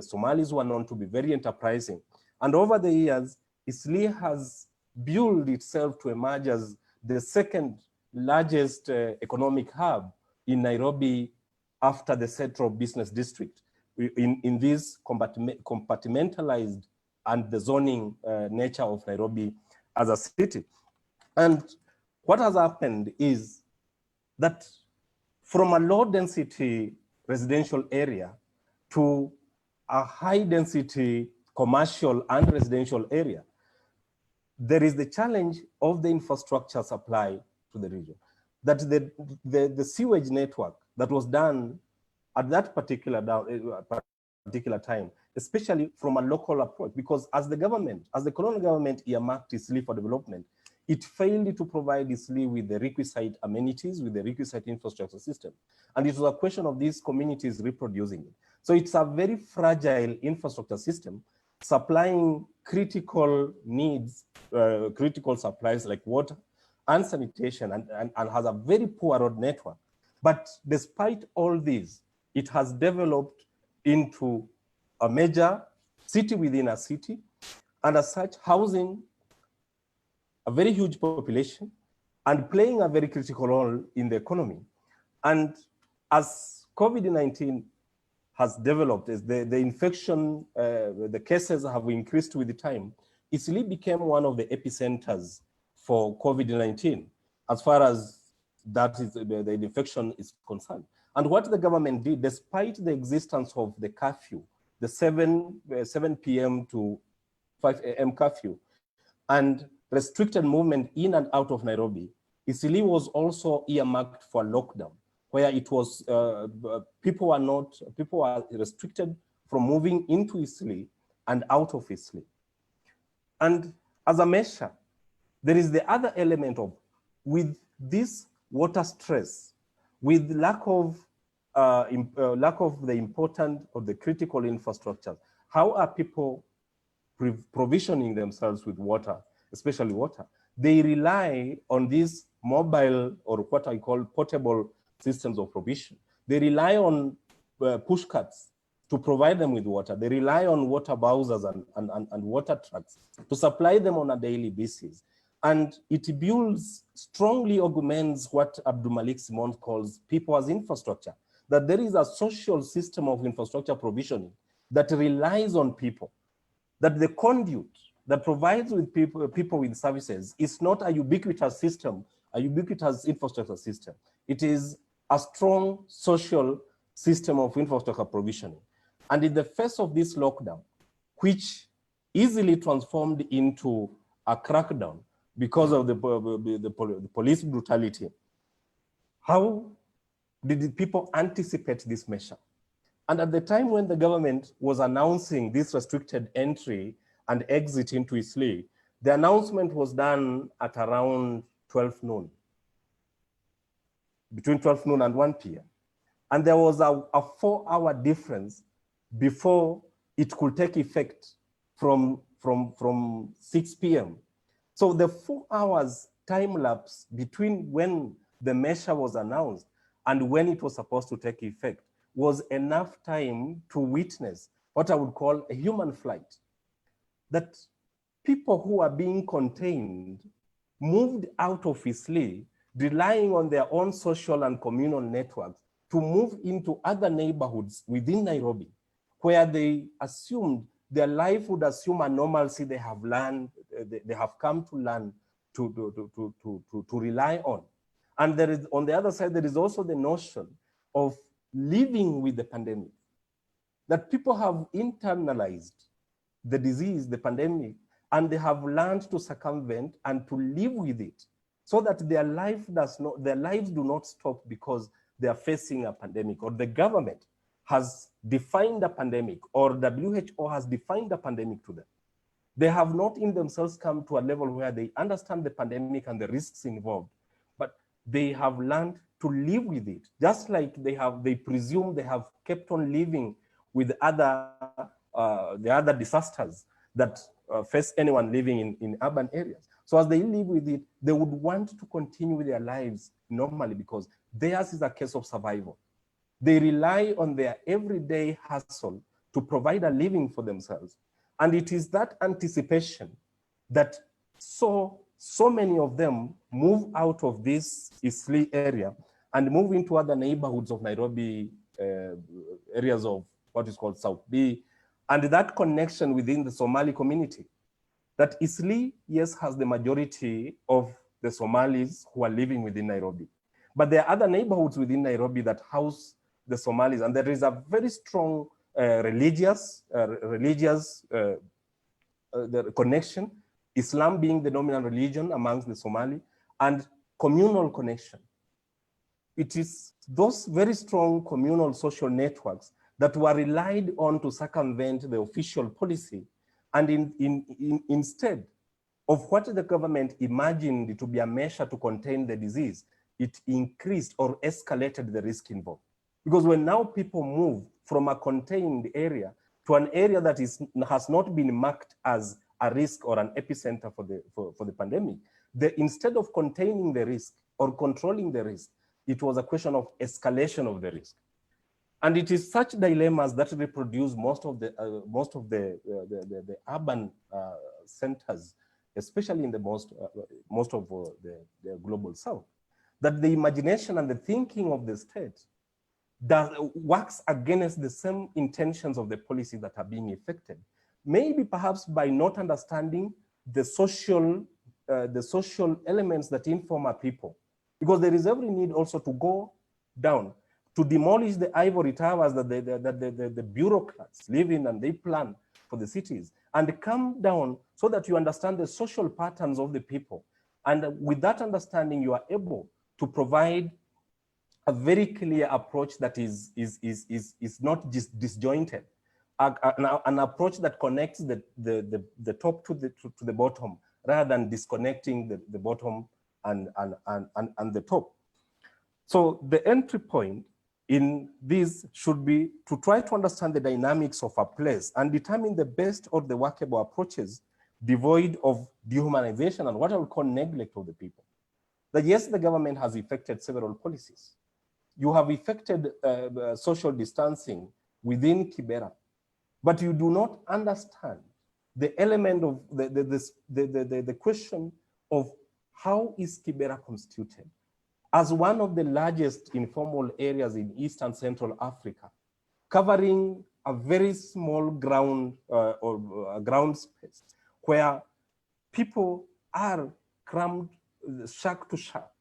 Somalis who are known to be very enterprising. And over the years, Isli has built itself to emerge as the second largest economic hub in Nairobi after the Central Business District in this compartmentalized and the zoning nature of Nairobi as a city. And what has happened is that from a low density residential area to a high density commercial and residential area, there is the challenge of the infrastructure supply to the region. That the sewage network that was done at that particular time, especially from a local approach, because as the colonial government earmarked Isli for development, it failed to provide Isli with the requisite amenities, with the requisite infrastructure system. And it was a question of these communities reproducing it. So it's a very fragile infrastructure system supplying critical needs, critical supplies like water and sanitation, and has a very poor road network. But despite all this, it has developed into a major city within a city, and as such, housing a very huge population and playing a very critical role in the economy. And as COVID-19 has developed, as the infection, the cases have increased with the time, Isli became one of the epicenters for COVID-19, as far as that is the infection is concerned. And what the government did, despite the existence of the curfew, the 7 p.m. to 5 a.m. curfew, and restricted movement in and out of Nairobi, Isli was also earmarked for lockdown, where it was, people are restricted from moving into Isli and out of Isli. And as a measure, there is the other element of, with this water stress, with lack of the important or the critical infrastructure, how are people provisioning themselves with water, especially water? They rely on these mobile, or what I call portable systems of provision. They rely on push carts to provide them with water. They rely on water bowsers and water trucks to supply them on a daily basis. And it builds, strongly augments what Abdul Malik Simon calls people as infrastructure, that there is a social system of infrastructure provisioning that relies on people, that the conduit that provides with people with services is not a ubiquitous system, a ubiquitous infrastructure system. It is a strong social system of infrastructure provisioning. And in the face of this lockdown, which easily transformed into a crackdown because of the police brutality, how did the people anticipate this measure? And at the time when the government was announcing this restricted entry and exit into Isli, the announcement was done at around 12 noon, between 12 noon and 1 p.m. And there was a 4-hour difference before it could take effect from 6 p.m. So the 4 hours time lapse between when the measure was announced and when it was supposed to take effect was enough time to witness what I would call a human flight. That people who are being contained moved out of Isli, relying on their own social and communal networks to move into other neighborhoods within Nairobi, where they assumed their life would assume a normalcy they have learned, they have come to learn to rely on. And there is, on the other side, there is also the notion of living with the pandemic, that people have internalized the disease, the pandemic, and they have learned to circumvent and to live with it, so that their lives do not stop because they are facing a pandemic, or the government has defined a pandemic, or WHO has defined a pandemic to them. They have not in themselves come to a level where they understand the pandemic and the risks involved, but they have learned to live with it, just like they presume they have kept on living with the other disasters that face anyone living in urban areas. So as they live with it, they would want to continue with their lives normally, because theirs is a case of survival. They rely on their everyday hustle to provide a living for themselves. And it is that anticipation that so many of them move out of this Isli area and move into other neighborhoods of Nairobi, areas of what is called South B, and that connection within the Somali community. That Isli, yes, has the majority of the Somalis who are living within Nairobi, but there are other neighborhoods within Nairobi that house the Somalis, and there is a very strong religious the connection, Islam being the dominant religion amongst the Somali, and communal connection. It is those very strong communal social networks that were relied on to circumvent the official policy, and instead of what the government imagined to be a measure to contain the disease, it increased or escalated the risk involved. Because when now people move from a contained area to an area that has not been marked as a risk or an epicenter for the pandemic, instead of containing the risk or controlling the risk, it was a question of escalation of the risk. And it is such dilemmas that reproduce most of the urban centers, especially in the most of the global south, that the imagination and the thinking of the state works against the same intentions of the policies that are being effected. Maybe perhaps by not understanding the social elements that inform our people, because there is every need also to go down, to demolish the ivory towers that the bureaucrats live in and they plan for the cities, and come down so that you understand the social patterns of the people. And with that understanding, you are able to provide a very clear approach that is not just disjointed, an approach that connects the top to the bottom, rather than disconnecting the bottom and the top. So the entry point in this should be to try to understand the dynamics of a place and determine the best or the workable approaches devoid of dehumanization and what I would call neglect of the people. That yes, the government has effected several policies. You have effected social distancing within Kibera, but you do not understand the element of the question of how is Kibera constituted as one of the largest informal areas in East and Central Africa, covering a very small ground or ground space where people are crammed shack to shack,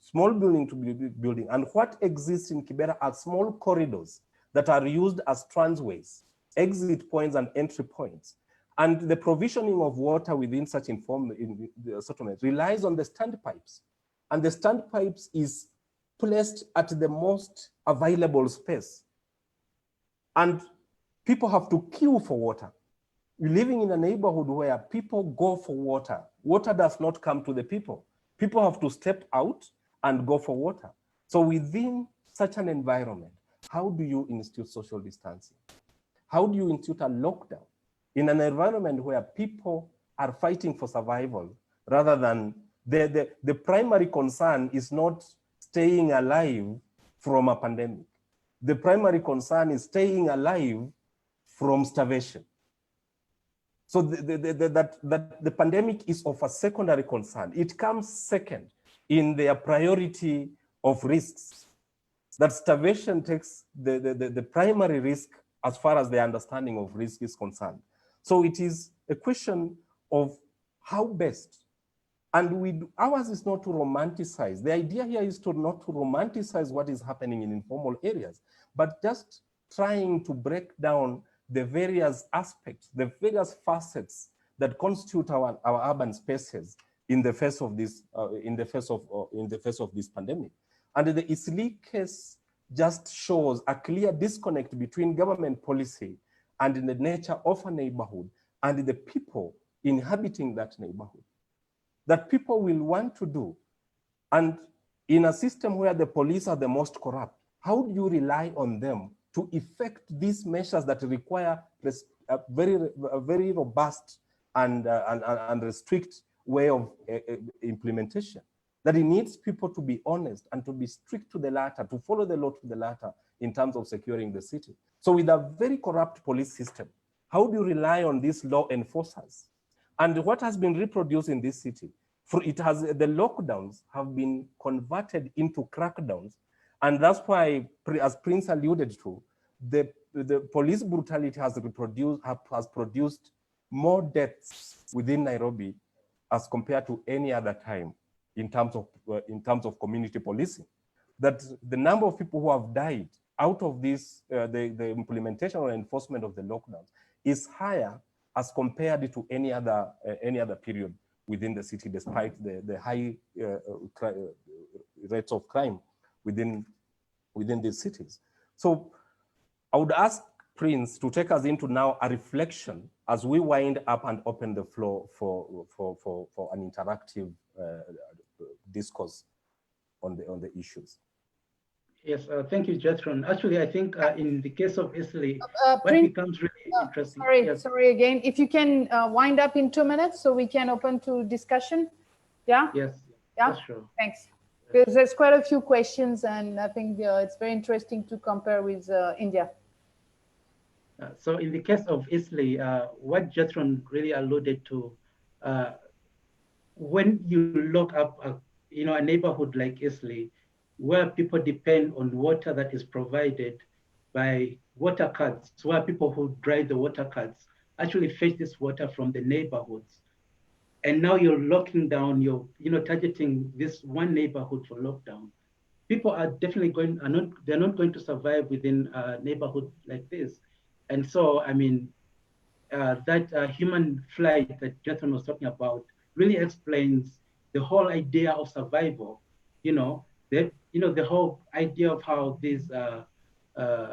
small building to building. And what exists in Kibera are small corridors that are used as transways, exit points and entry points. And the provisioning of water within such settlement relies on the standpipes. And the standpipes is placed at the most available space. And people have to queue for water. You're living in a neighborhood where people go for water. Water does not come to the people. People have to step out and go for water. So within such an environment, how do you institute social distancing? How do you institute a lockdown in an environment where people are fighting for survival rather than the primary concern is not staying alive from a pandemic. The primary concern is staying alive from starvation. So the pandemic is of a secondary concern. It comes second in their priority of risks. That starvation takes the primary risk as far as the understanding of risk is concerned. So it is a question of how best. And ours is not to romanticize. The idea here is not to romanticize what is happening in informal areas, but just trying to break down the various aspects, the various facets that constitute our urban spaces in the face of this in the face of this pandemic. And the Eastleigh case just shows a clear disconnect between government policy and the nature of a neighborhood and the people inhabiting that neighborhood, that people will want to do. And in a system where the police are the most corrupt, how do you rely on them to effect these measures that require a very robust and strict way of implementation? That it needs people to be honest and to be strict to the latter, to follow the law to the latter in terms of securing the city. So with a very corrupt police system, how do you rely on these law enforcers? And what has been reproduced in this city, the lockdowns have been converted into crackdowns. And that's why, as Prince alluded to, the police brutality has produced more deaths within Nairobi as compared to any other time in terms of community policing. That the number of people who have died out of this, the implementation or enforcement of the lockdowns is higher as compared to any other period within the city, despite the high rates of crime within these cities. So I would ask Prince to take us into now a reflection as we wind up and open the floor for an interactive discourse on the issues. Yes, thank you, Jethron. Actually, I think in the case of Eastleigh, what Prince, becomes really interesting. Sorry again. If you can wind up in 2 minutes so we can open to discussion. Yeah? Yes, yeah? sure. Thanks. Because there's quite a few questions and I think it's very interesting to compare with India. So in the case of Eastleigh, what Jethron really alluded to, when you look up a neighborhood like Eastleigh, where people depend on water that is provided by water carts, where people who drive the water carts actually fetch this water from the neighborhoods. And now you're locking down, you're targeting this one neighborhood for lockdown. People are definitely they're not going to survive within a neighborhood like this. And so, I mean, that human flight that Jethron was talking about really explains the whole idea of survival. The whole idea of how these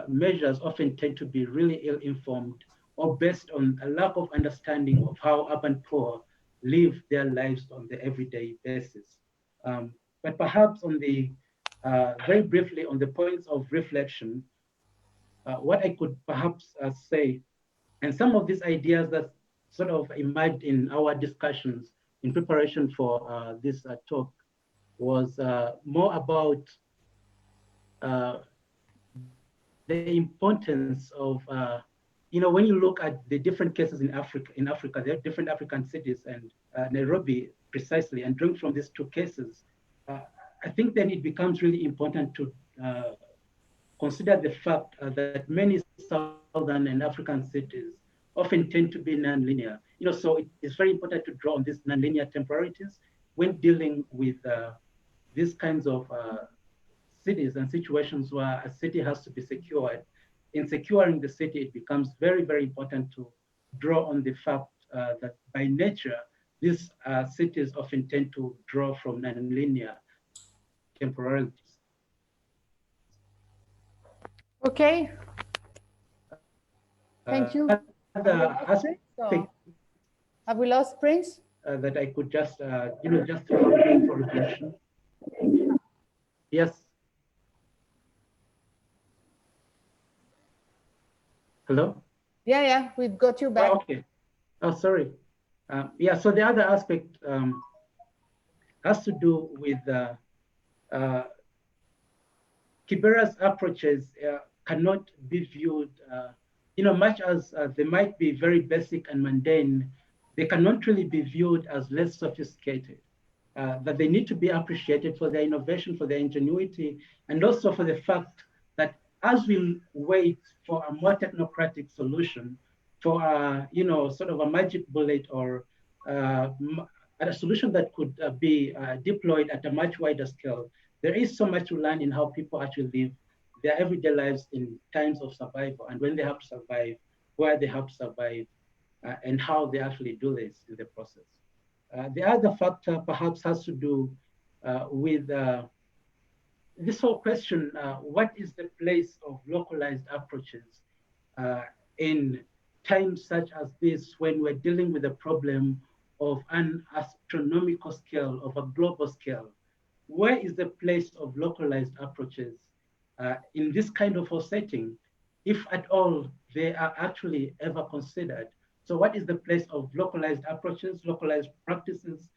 measures often tend to be really ill-informed or based on a lack of understanding of how urban poor live their lives on the everyday basis. But perhaps on the very briefly on the points of reflection, what I could perhaps say, and some of these ideas that sort of emerged in our discussions in preparation for this talk was more about the importance of, when you look at the different cases in Africa, there are different African cities and Nairobi precisely, and drawing from these two cases, I think then it becomes really important to consider the fact that many Southern and African cities often tend to be nonlinear. So it's very important to draw on these nonlinear temporalities when dealing with these kinds of cities and situations where a city has to be secured. In securing the city, it becomes very, very important to draw on the fact that by nature, these cities often tend to draw from nonlinear temporalities. Okay. Thank you. Have we lost Prince? That I could just, just throw in for reflection. Yes. Hello? Yeah, we've got you back. Oh, okay. Oh, sorry. Yeah, so the other aspect has to do with Kibera's approaches cannot be viewed, much as they might be very basic and mundane, they cannot really be viewed as less sophisticated. That they need to be appreciated for their innovation, for their ingenuity, and also for the fact that as we wait for a more technocratic solution, for sort of a magic bullet or a solution that could be deployed at a much wider scale, there is so much to learn in how people actually live their everyday lives in times of survival, and when they have to survive, where they have to survive, and how they actually do this in the process. The other factor perhaps has to do with this whole question, what is the place of localized approaches in times such as this, when we're dealing with a problem of an astronomical scale, of a global scale? Where is the place of localized approaches in this kind of a setting, if at all they are actually ever considered? So what is the place of localized approaches, localized practices,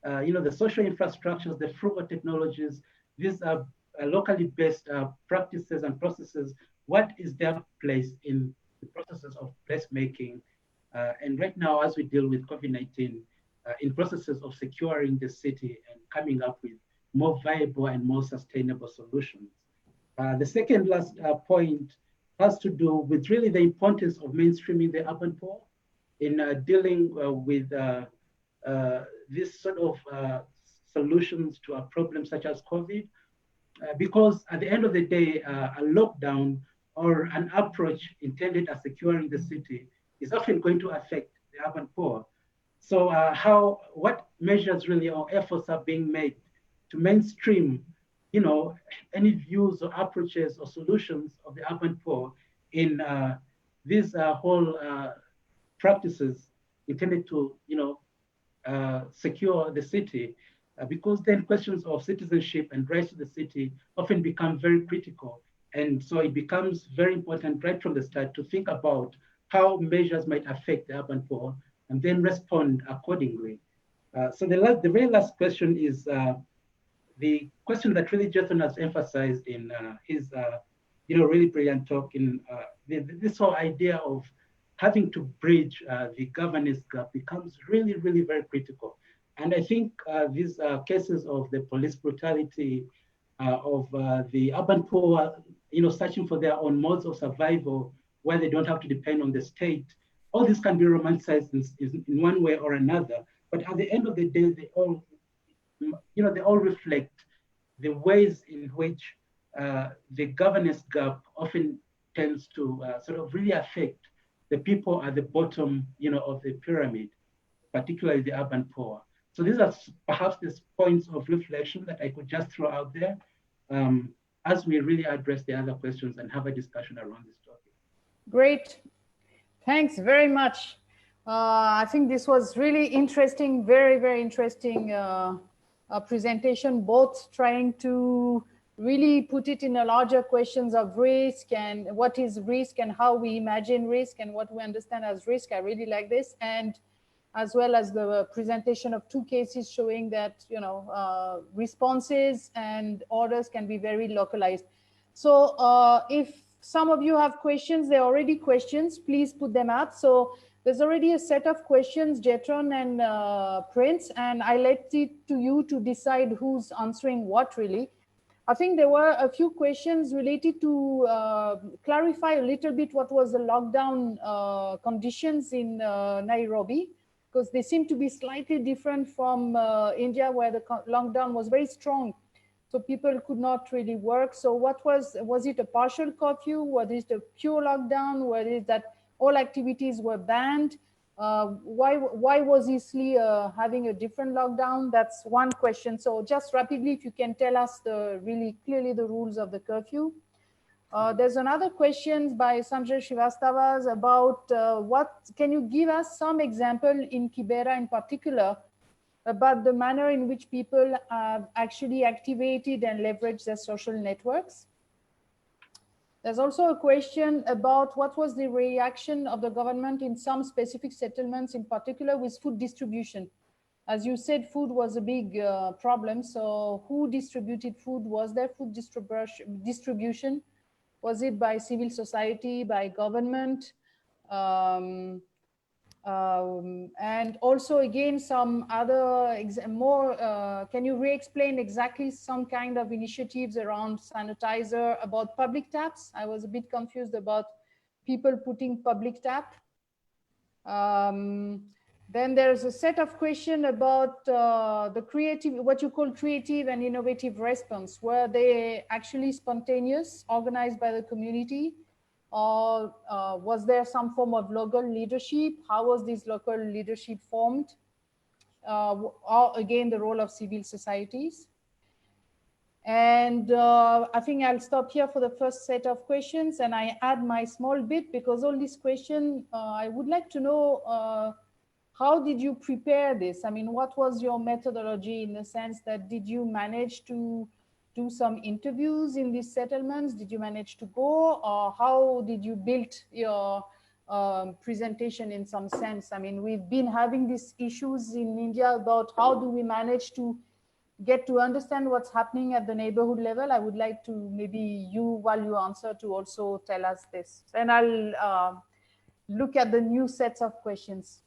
the social infrastructures, the frugal technologies? These are locally based practices and processes. What is their place in the processes of placemaking? And right now, as we deal with COVID-19, in processes of securing the city and coming up with more viable and more sustainable solutions. The second last point has to do with really the importance of mainstreaming the urban poor in dealing with this sort of solutions to a problem such as COVID. Because at the end of the day, a lockdown or an approach intended at securing the city is often going to affect the urban poor. So what measures really or efforts are being made to mainstream, any views or approaches or solutions of the urban poor in these whole practices intended to, secure the city, because then questions of citizenship and rights to the city often become very critical. And so it becomes very important right from the start to think about how measures might affect the urban poor and then respond accordingly. So the very last question is the question that really Jason has emphasized in his really brilliant talk in this whole idea of having to bridge the governance gap becomes really, really very critical. And I think these cases of the police brutality, of the urban poor, searching for their own modes of survival where they don't have to depend on the state, all this can be romanticized in one way or another. But at the end of the day, they all reflect the ways in which the governance gap often tends to sort of really affect the people at the bottom, of the pyramid, particularly the urban poor. So these are perhaps these points of reflection that I could just throw out there as we really address the other questions and have a discussion around this topic. Great. Thanks very much. I think this was really interesting, very, very interesting presentation, both trying to really put it in a larger questions of risk and what is risk and how we imagine risk and what we understand as risk. I really like this. And as well as the presentation of two cases showing that, responses and orders can be very localized. So if some of you have questions, there are already questions, please put them up. So there's already a set of questions, Jetron and Prince, and I let it to you to decide who's answering what really. I think there were a few questions related to clarify a little bit what was the lockdown conditions in Nairobi, because they seem to be slightly different from India, where the lockdown was very strong. So people could not really work. So what was it a partial curfew? Was it a pure lockdown? Was it that all activities were banned? Why was Eastleigh having a different lockdown? That's one question. So just rapidly, if you can tell us really clearly the rules of the curfew. There's another question by Sanjay Srivastavas about can you give us some example in Kibera in particular about the manner in which people have actually activated and leveraged their social networks? There's also a question about what was the reaction of the government in some specific settlements, in particular with food distribution. As you said, food was a big problem. So who distributed food? Was there food distribution? Was it by civil society, by government? And also, again, some other more, can you re-explain exactly some kind of initiatives around sanitizer, about public taps? I was a bit confused about people putting public tap. Then there's a set of questions about the creative, what you call creative and innovative response. Were they actually spontaneous, organized by the community? Or was there some form of local leadership? How was this local leadership formed? Or again, the role of civil societies. And I think I'll stop here for the first set of questions, and I add my small bit, because all these questions, I would like to know, how did you prepare this? I mean, what was your methodology, in the sense that, did you manage to do some interviews in these settlements? Did you manage to go, or how did you build your presentation in some sense? I mean, we've been having these issues in India about how do we manage to get to understand what's happening at the neighborhood level. I would like to maybe you, while you answer, to also tell us this. Then I'll look at the new sets of questions.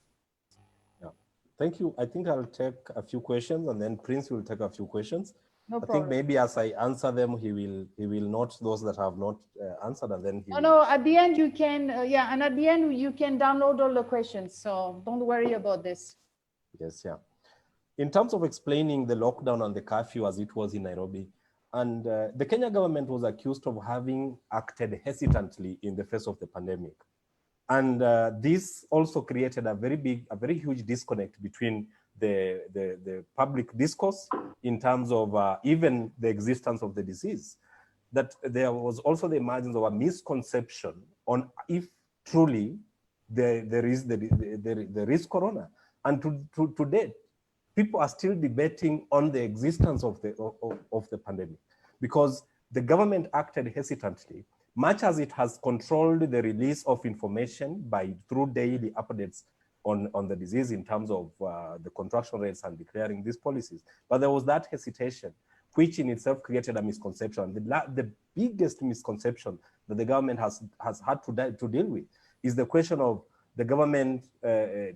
Yeah, thank you. I think I'll take a few questions, and then Prince will take a few questions. No I problem. think maybe as I answer them, he will note those that have not answered, and then he will. No, at the end you can, yeah, and at the end you can download all the questions, so don't worry about this. Yes, yeah. In terms of explaining the lockdown and the curfew as it was in Nairobi, and the Kenya government was accused of having acted hesitantly in the face of the pandemic. And this also created a very huge disconnect between the public discourse in terms of even the existence of the disease. That there was also the emergence of a misconception on if truly there is corona. And to date, people are still debating on the existence of the pandemic, because the government acted hesitantly, much as it has controlled the release of information through daily updates on the disease in terms of the contraction rates and declaring these policies. But there was that hesitation, which in itself created a misconception. The biggest misconception that the government has had to deal with is the question of the government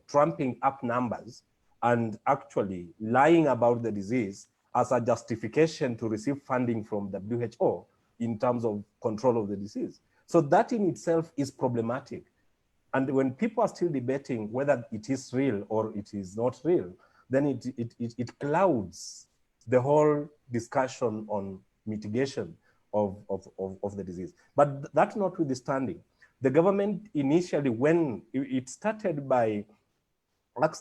trumping up numbers and actually lying about the disease as a justification to receive funding from WHO in terms of control of the disease. So that in itself is problematic. And when people are still debating whether it is real or it is not real, then it clouds the whole discussion on mitigation of the disease. But that notwithstanding, the government initially, when it started by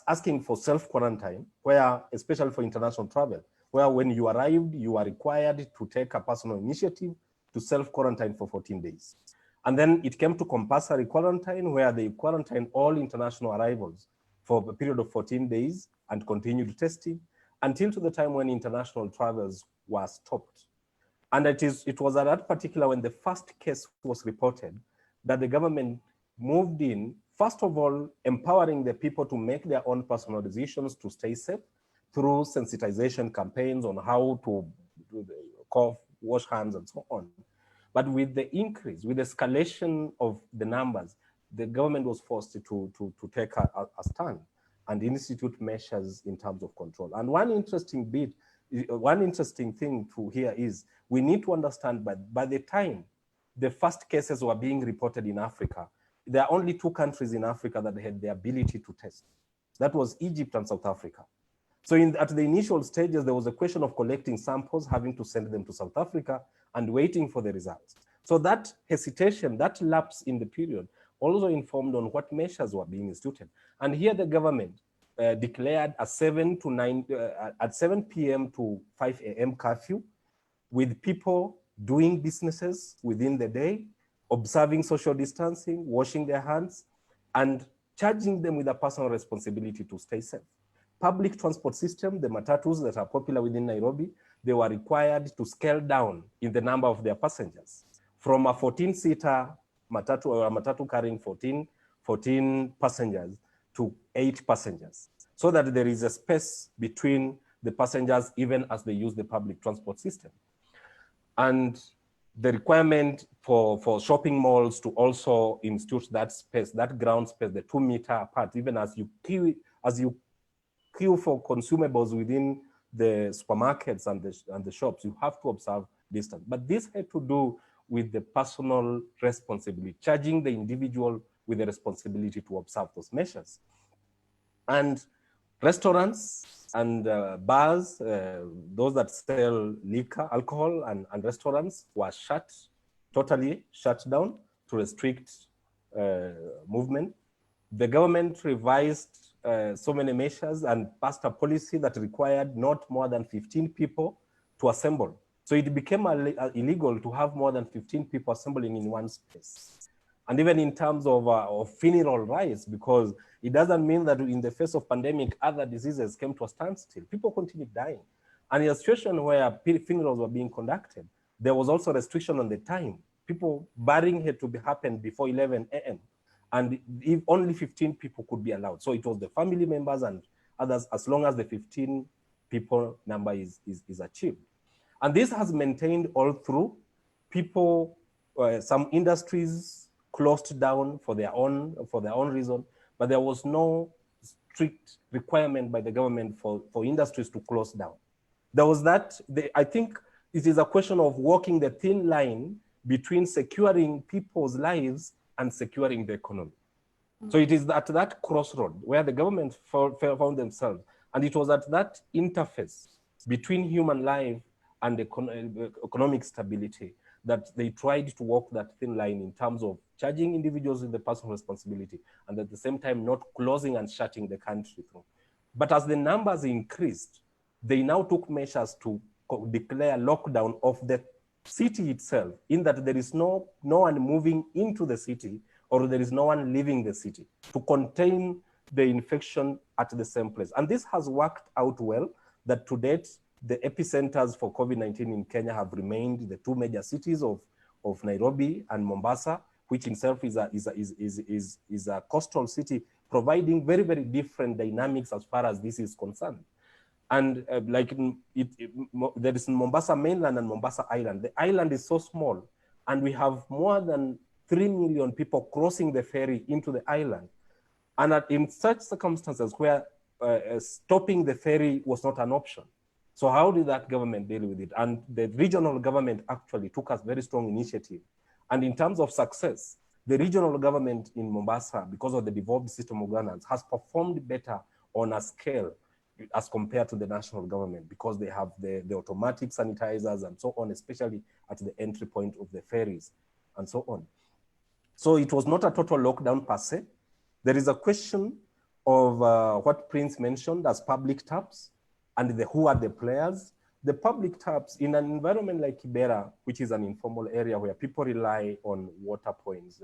asking for self-quarantine, where, especially for international travel, where when you arrived, you are required to take a personal initiative to self-quarantine for 14 days. And then it came to compulsory quarantine, where they quarantine all international arrivals for a period of 14 days and continued testing until to the time when international travels were stopped. And it was at that particular, when the first case was reported, that the government moved in, first of all, empowering the people to make their own personal decisions to stay safe through sensitization campaigns on how to cough, wash hands, and so on. But with the increase, with the escalation of the numbers, the government was forced to take a stand and institute measures in terms of control. And one interesting thing to hear is, we need to understand that by the time the first cases were being reported in Africa, there are only 2 countries in Africa that had the ability to test. That was Egypt and South Africa. So at the initial stages, there was a question of collecting samples, having to send them to South Africa and waiting for the results. So that hesitation, that lapse in the period, also informed on what measures were being instituted. And here the government declared a 7 p.m. to 5 a.m. curfew, with people doing businesses within the day, observing social distancing, washing their hands, and charging them with a personal responsibility to stay safe. Public transport system, the matatus that are popular within Nairobi, they were required to scale down in the number of their passengers from a 14-seater matatu or a matatu carrying 14 passengers to 8 passengers, so that there is a space between the passengers even as they use the public transport system. And the requirement for shopping malls to also institute that space, that ground space, the 2 meter apart, even as you queue for consumables within the supermarkets and the shops, you have to observe distance. But this had to do with the personal responsibility, charging the individual with the responsibility to observe those measures. And restaurants and bars, those that sell liquor, alcohol, and restaurants were totally shut down to restrict movement. The government revised so many measures and passed a policy that required not more than 15 people to assemble. So it became illegal to have more than 15 people assembling in one space. And even in terms of funeral rites, because it doesn't mean that in the face of pandemic, other diseases came to a standstill. People continued dying. And in a situation where funerals were being conducted, there was also restriction on the time. People burying had to happen before 11 a.m. And if only 15 people could be allowed. So it was the family members and others, as long as the 15 people number is achieved. And this has maintained all through. People, some industries closed down for their own reason, but there was no strict requirement by the government for industries to close down. There was that. I think it is a question of walking the thin line between securing people's lives and securing the economy. So it is at that crossroad where the government found themselves. And it was at that interface between human life and economic stability that they tried to walk that thin line in terms of charging individuals with the personal responsibility and at the same time not closing and shutting the country through. But as the numbers increased, they now took measures to declare lockdown of the city itself, in that there is no one moving into the city or there is no one leaving the city, to contain the infection at the same place. And this has worked out well, that to date, the epicenters for COVID-19 in Kenya have remained the 2 major cities of Nairobi and Mombasa, which itself is a coastal city, providing very, very different dynamics as far as this is concerned. And there is Mombasa mainland and Mombasa island. The island is so small, and we have more than 3 million people crossing the ferry into the island. And in such circumstances where stopping the ferry was not an option. So how did that government deal with it? And the regional government actually took a very strong initiative. And in terms of success, the regional government in Mombasa, because of the devolved system of governance, has performed better on a scale as compared to the national government, because they have the automatic sanitizers and so on, especially at the entry point of the ferries and so on. So it was not a total lockdown per se. There is a question of what Prince mentioned as public taps and who are the players. The public taps in an environment like Kibera, which is an informal area where people rely on water points,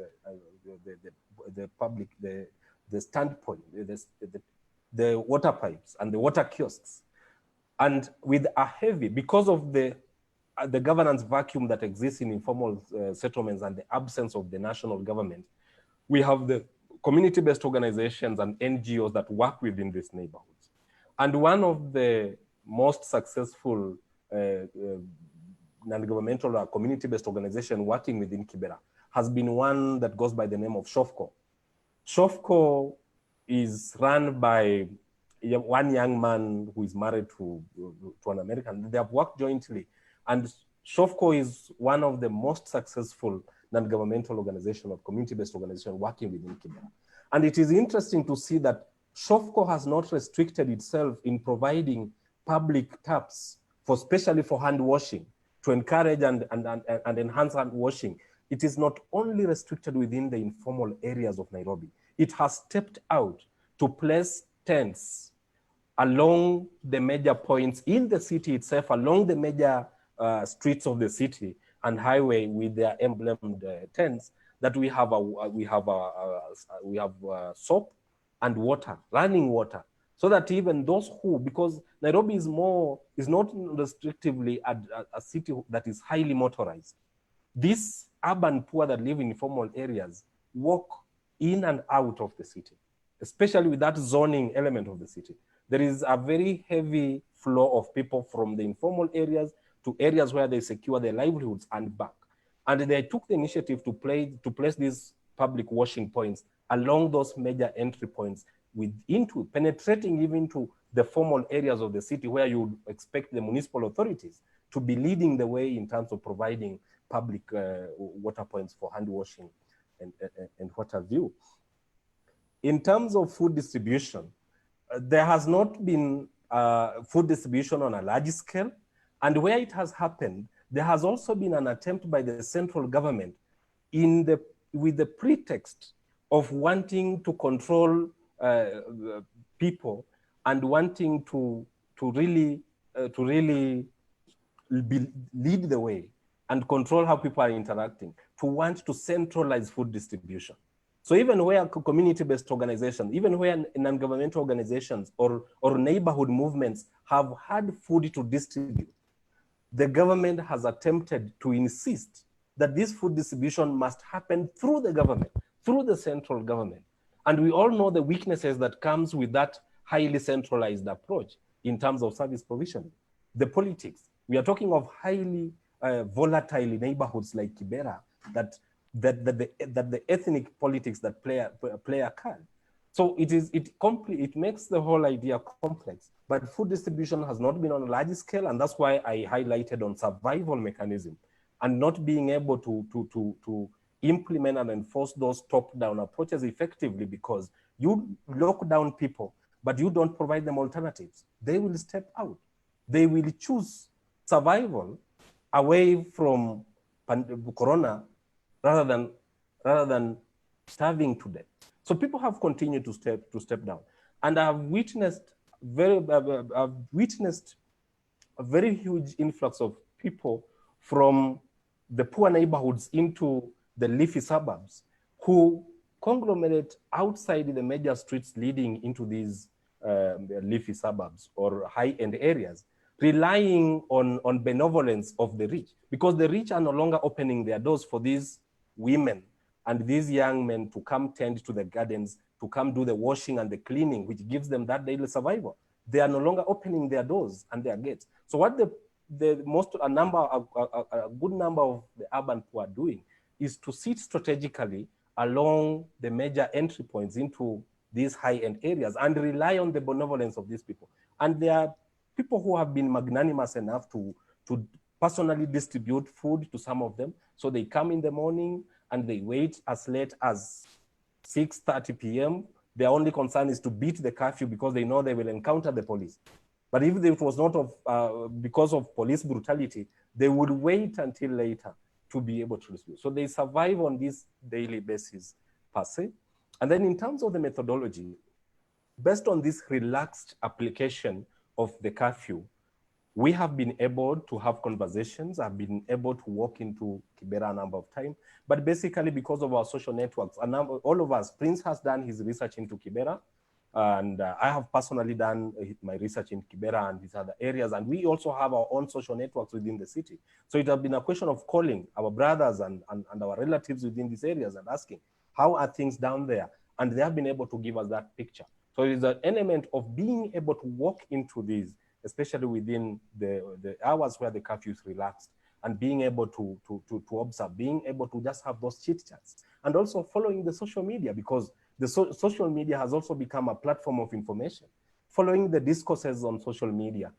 the standpoint, the water pipes and the water kiosks. And with a heavy, because of the governance vacuum that exists in informal settlements and the absence of the national government, we have the community-based organizations and NGOs that work within these neighborhoods. And one of the most successful non-governmental or community-based organization working within Kibera has been one that goes by the name of SHOFCO. SHOFCO is run by one young man who is married to an American. They have worked jointly. And SHOFCO is one of the most successful non-governmental organization or community-based organization working within Kibera. And it is interesting to see that SHOFCO has not restricted itself in providing public taps, especially for hand washing, to encourage and enhance hand washing. It is not only restricted within the informal areas of Nairobi. It has stepped out to place tents along the major points in the city itself, along the major streets of the city and highway with their emblemed tents, that we have soap and water, running water, so that even those who, because Nairobi is not restrictively a city that is highly motorized. This urban poor that live in informal areas walk in and out of the city, especially with that zoning element of the city. There is a very heavy flow of people from the informal areas to areas where they secure their livelihoods and back. And they took the initiative to place these public washing points along those major entry points penetrating even to the formal areas of the city where you would expect the municipal authorities to be leading the way in terms of providing public water points for hand washing and what have you. In terms of food distribution, there has not been food distribution on a large scale. And where it has happened, there has also been an attempt by the central government with the pretext of wanting to control people and wanting to really lead the way and control how people are interacting, to want to centralize food distribution. So even where community-based organizations, even where non-governmental organizations or neighborhood movements have had food to distribute, the government has attempted to insist that this food distribution must happen through the government, through the central government. And we all know the weaknesses that comes with that highly centralized approach in terms of service provision. The politics, we are talking of highly volatile neighborhoods like Kibera that the ethnic politics that play a card. So it makes the whole idea complex. But food distribution has not been on a large scale, and that's why I highlighted on survival mechanism and not being able to implement and enforce those top-down approaches effectively, because you lock down people, but you don't provide them alternatives. They will step out. They will choose survival away from corona rather than starving to death. So people have continued to step down, and I've witnessed a very huge influx of people from the poor neighborhoods into the leafy suburbs who conglomerate outside the major streets leading into these leafy suburbs or high-end areas, relying on benevolence of the rich, because the rich are no longer opening their doors for these women and these young men to come tend to the gardens, to come do the washing and the cleaning, which gives them that daily survival. They are no longer opening their doors and their gates. So what a good number of the urban poor are doing is to sit strategically along the major entry points into these high-end areas and rely on the benevolence of these people. And there are people who have been magnanimous enough to personally distribute food to some of them. So they come in the morning and they wait as late as 6:30 p.m. Their only concern is to beat the curfew because they know they will encounter the police. But if it was not because of police brutality, they would wait until later to be able to distribute. So they survive on this daily basis per se. And then in terms of the methodology, based on this relaxed application of the curfew, we have been able to have conversations. I've been able to walk into Kibera a number of times, but basically because of our social networks, all of us, Prince has done his research into Kibera, and I have personally done my research in Kibera and these other areas, and we also have our own social networks within the city. So it has been a question of calling our brothers and our relatives within these areas and asking, how are things down there? And they have been able to give us that picture. So it is an element of being able to walk into these, especially within the hours where the curfew is relaxed, and being able to observe, being able to just have those chit chats, and also following the social media, because the social media has also become a platform of information. Following the discourses on social media,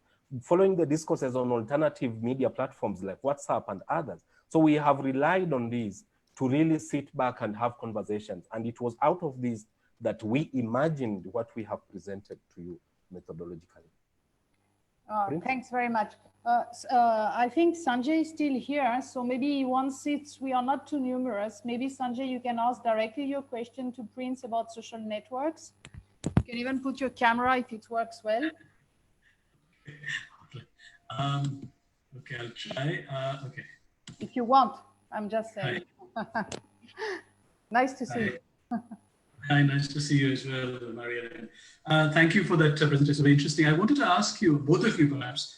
following the discourses on alternative media platforms like WhatsApp and others. So we have relied on these to really sit back and have conversations. And it was out of these that we imagined what we have presented to you methodologically. Thanks very much. I think Sanjay is still here, so maybe once we are not too numerous, maybe Sanjay, you can ask directly your question to Prince about social networks. You can even put your camera if it works well. Okay, I'll try. Okay. If you want, I'm just saying. Nice to see you. Hi, nice to see you as well, Maria. Thank you for that presentation. Very interesting. I wanted to ask you, both of you perhaps,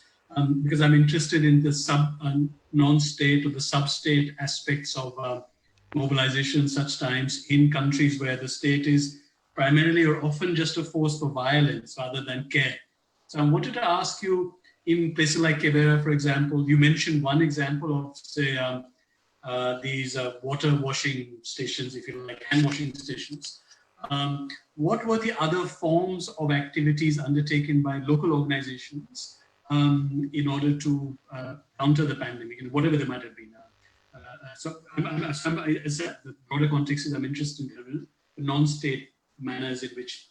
because I'm interested in the non-state or the sub-state aspects of mobilization such times in countries where the state is primarily or often just a force for violence rather than care. So I wanted to ask you, in places like Kibera, for example, you mentioned one example of, say, these water washing stations, if you like, hand washing stations. What were the other forms of activities undertaken by local organizations in order to counter the pandemic, and whatever they might have been? The broader context is I'm interested in the non-state manners in which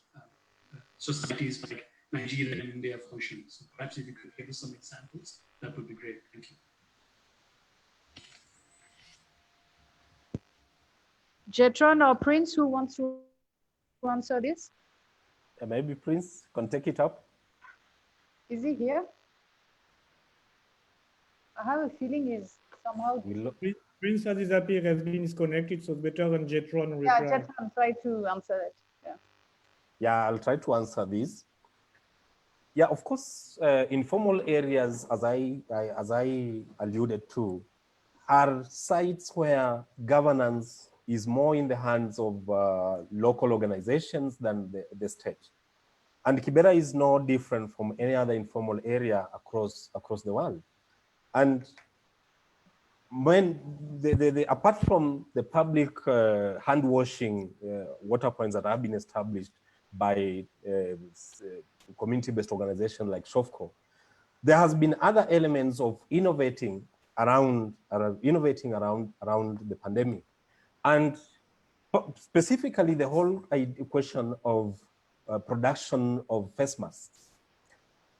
societies like Nigeria and India function. So perhaps if you could give us some examples, that would be great. Thank you. Jetron or Prince, who wants to answer this? Maybe Prince can take it up. Is he here? I have a feeling he's somehow. Prince has disappeared, has been disconnected, so better than Jetron reply. Yeah, Jetron, try to answer it. Yeah, I'll try to answer this. Yeah, of course, informal areas, as I alluded to, are sites where governance is more in the hands of local organizations than the state. And Kibera is no different from any other informal area across the world. And when apart from the public hand washing water points that have been established by community-based organizations like SHOFCO, there has been other elements of innovating around the pandemic, and specifically the whole question of production of face masks.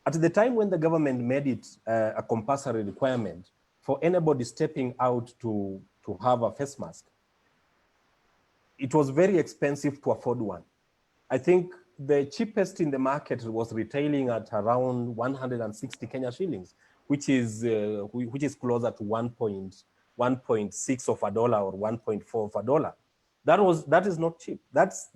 At the time when the government made it a compulsory requirement for anybody stepping out to have a face mask, it was very expensive to afford one. I think the cheapest in the market was retailing at around 160 Kenya shillings, which is closer to 1.6 of a dollar or 1.4 of a dollar. That is not cheap. That's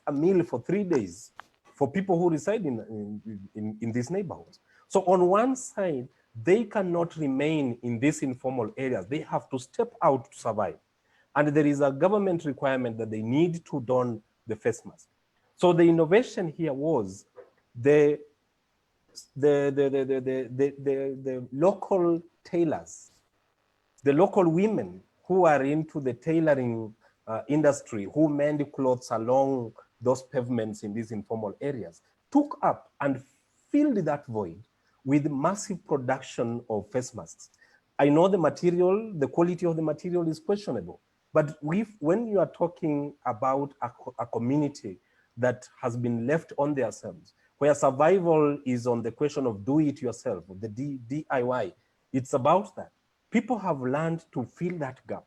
a meal for 3 days for people who reside in these neighborhoods. So on one side, they cannot remain in these informal areas. They have to step out to survive. And there is a government requirement that they need to don the face mask. So the innovation here was the local tailors, the local women who are into the tailoring industry, who mend clothes along those pavements in these informal areas, took up and filled that void with massive production of face masks. I know the material, the quality of the material is questionable, but when you are talking about a community that has been left on themselves, where survival is on the question of do it yourself, the DIY, it's about that. People have learned to fill that gap.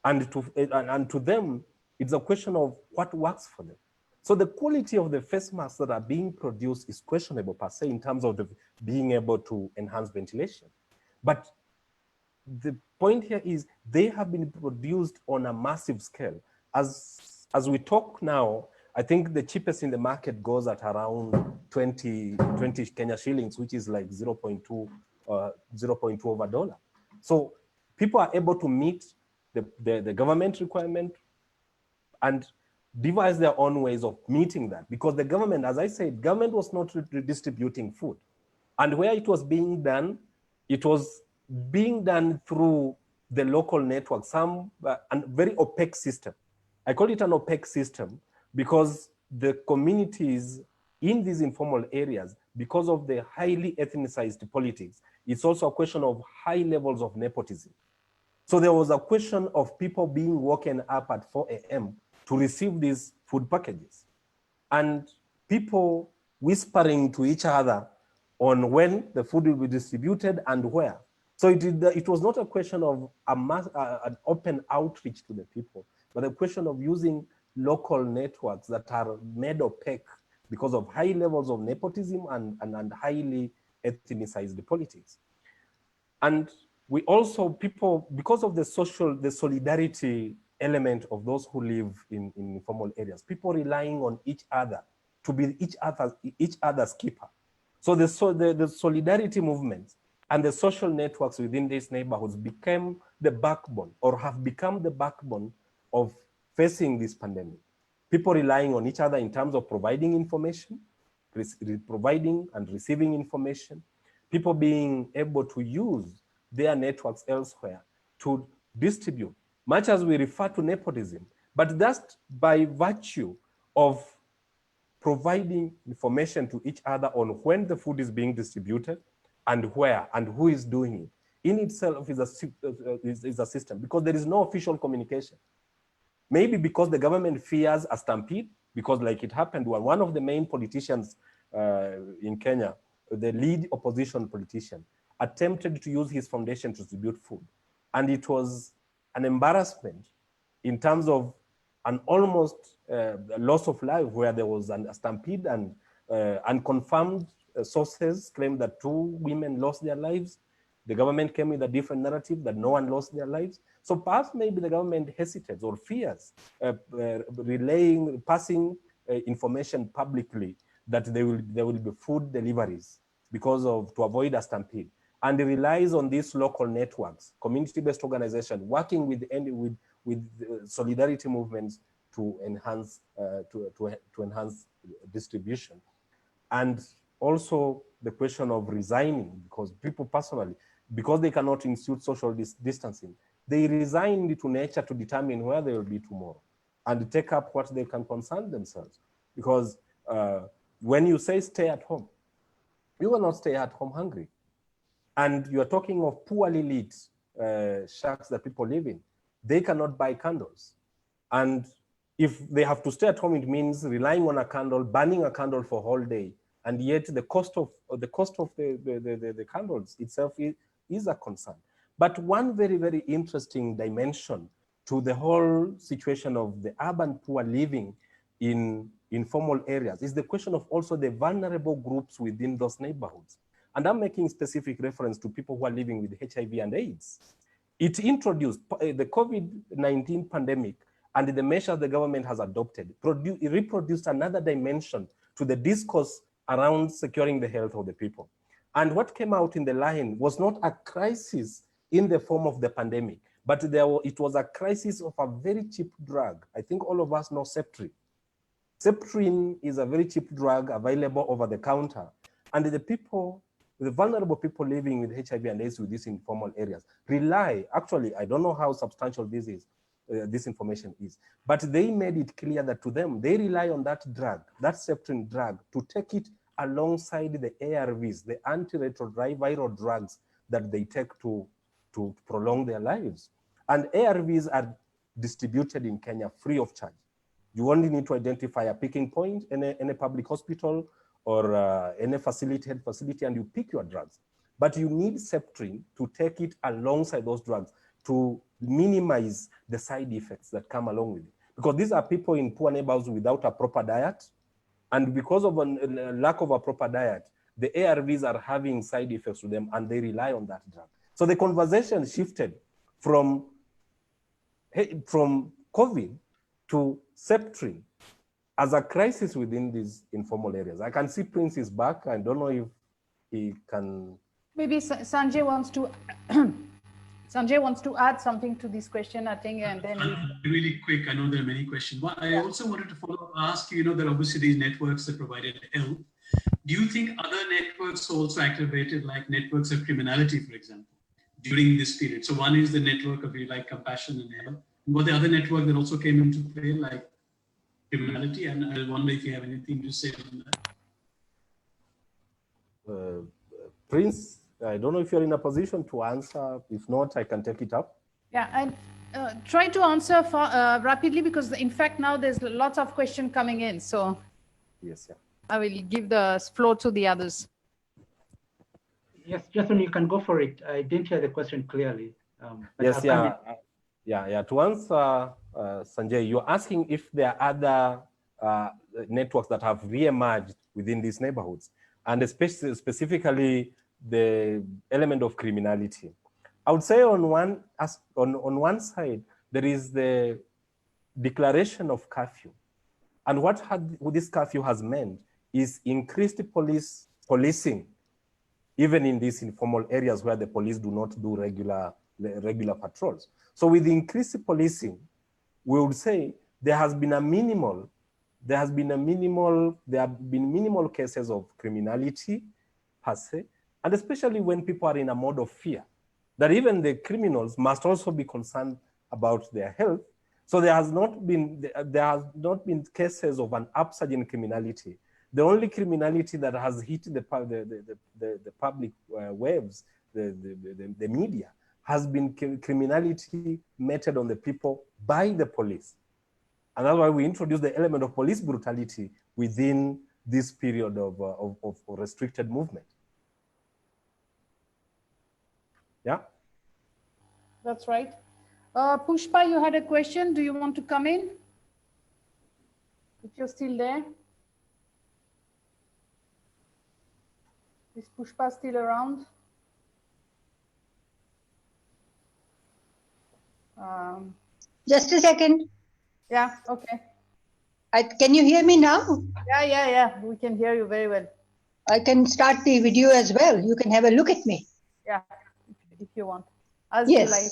And to them, it's a question of what works for them. So the quality of the face masks that are being produced is questionable per se in terms of being able to enhance ventilation. But the point here is they have been produced on a massive scale. As we talk now, I think the cheapest in the market goes at around 20 Kenya shillings, which is like 0.2 of a dollar. So people are able to meet the government requirement and devise their own ways of meeting that, because the government, as I said, government was not redistributing food. And where it was being done, it was being done through the local network, a very opaque system. I call it an opaque system because the communities in these informal areas, because of the highly ethnicized politics, it's also a question of high levels of nepotism. So there was a question of people being woken up at 4 a.m. to receive these food packages, and people whispering to each other on when the food will be distributed and where. So it was not a question of an open outreach to the people, but a question of using local networks that are made opaque because of high levels of nepotism and highly ethnicized politics. And we also, because of the solidarity element of those who live in informal areas, people relying on each other to be each other's keeper. So the solidarity movements and the social networks within these neighborhoods became the backbone, or have become the backbone of facing this pandemic. People relying on each other in terms of providing information, providing and receiving information, people being able to use their networks elsewhere to distribute, much as we refer to nepotism, but that's by virtue of providing information to each other on when the food is being distributed and where and who is doing it, in itself is a system, because there is no official communication. Maybe because the government fears a stampede, because like it happened when one of the main politicians in Kenya, the lead opposition politician, attempted to use his foundation to distribute food. And it was an embarrassment in terms of an almost loss of life, where there was a stampede, and unconfirmed sources claim that 2 women lost their lives. The government came with a different narrative that no one lost their lives. So perhaps maybe the government hesitates or fears passing information publicly that there will be food deliveries to avoid a stampede, and it relies on these local networks, community-based organizations working with solidarity movements to enhance distribution. And also the question of resigning, because people personally, because they cannot institute social distancing, they resign to nature to determine where they will be tomorrow and take up what they can concern themselves. Because when you say stay at home, you will not stay at home hungry. And you're talking of poorly lit shacks that people live in. They cannot buy candles. And if they have to stay at home, it means relying on a candle, burning a candle for a whole day. And yet the cost of the candles itself is a concern. But one very, very interesting dimension to the whole situation of the urban poor living in informal areas is the question of also the vulnerable groups within those neighborhoods. And I'm making specific reference to people who are living with HIV and AIDS. It introduced the COVID-19 pandemic, and the measures the government has adopted, reproduced another dimension to the discourse around securing the health of the people. And what came out in the line was not a crisis in the form of the pandemic, but it was a crisis of a very cheap drug. I think all of us know Septrin. Septrin is a very cheap drug available over the counter. And the vulnerable people living with HIV and AIDS with these informal areas rely, actually, I don't know how substantial this information is, but they made it clear that to them, they rely on that drug, that Septrin drug, to take it alongside the ARVs, the antiretroviral drugs that they take to prolong their lives. And ARVs are distributed in Kenya free of charge. You only need to identify a picking point in a public hospital or any facilitated facility, and you pick your drugs. But you need Septrin to take it alongside those drugs to minimize the side effects that come along with it. Because these are people in poor neighborhoods without a proper diet. And because of a lack of a proper diet, the ARVs are having side effects to them, and they rely on that drug. So the conversation shifted from COVID to Septrin as a crisis within these informal areas. I can see Prince is back. I don't know if he can. Maybe Sanjay wants to Sanjay wants to add something to this question, I think, and then really quick. I know there are many questions. But I also wanted to follow up, ask you, that obviously these networks that provided help. Do you think other networks also activated, like networks of criminality, for example, during this period? So one is the network of compassion and help. Were there other networks that also came into play, like criminality? And I wonder if you have anything to say on that. Prince, I don't know if you're in a position to answer. If not, I can take it up. Yeah, and try to answer rapidly, because in fact now there's lots of questions coming in. So yes, yeah. I will give the floor to the others. Yes, Jason, you can go for it. I didn't hear the question clearly. Yes, yeah. To answer, Sanjay, you're asking if there are other networks that have re-emerged within these neighborhoods, and specifically the element of criminality. I would say on one side, there is the declaration of curfew. And what this curfew has meant is increased police policing, even in these informal areas where the police do not do regular patrols. So with the increased policing, we would say there have been minimal cases of criminality per se, and especially when people are in a mode of fear, that even the criminals must also be concerned about their health. So there has not been cases of an upsurge in criminality. The only criminality that has hit the public waves, the media, has been criminality meted on the people by the police. And that's why we introduced the element of police brutality within this period of restricted movement. Yeah? That's right. Pushpa, you had a question. Do you want to come in? If you're still there. Is Pushpa still around? Just a second. Yeah, okay. Can you hear me now? Yeah. We can hear you very well. I can start the video as well. You can have a look at me. Yeah, if you want. As yes. you like.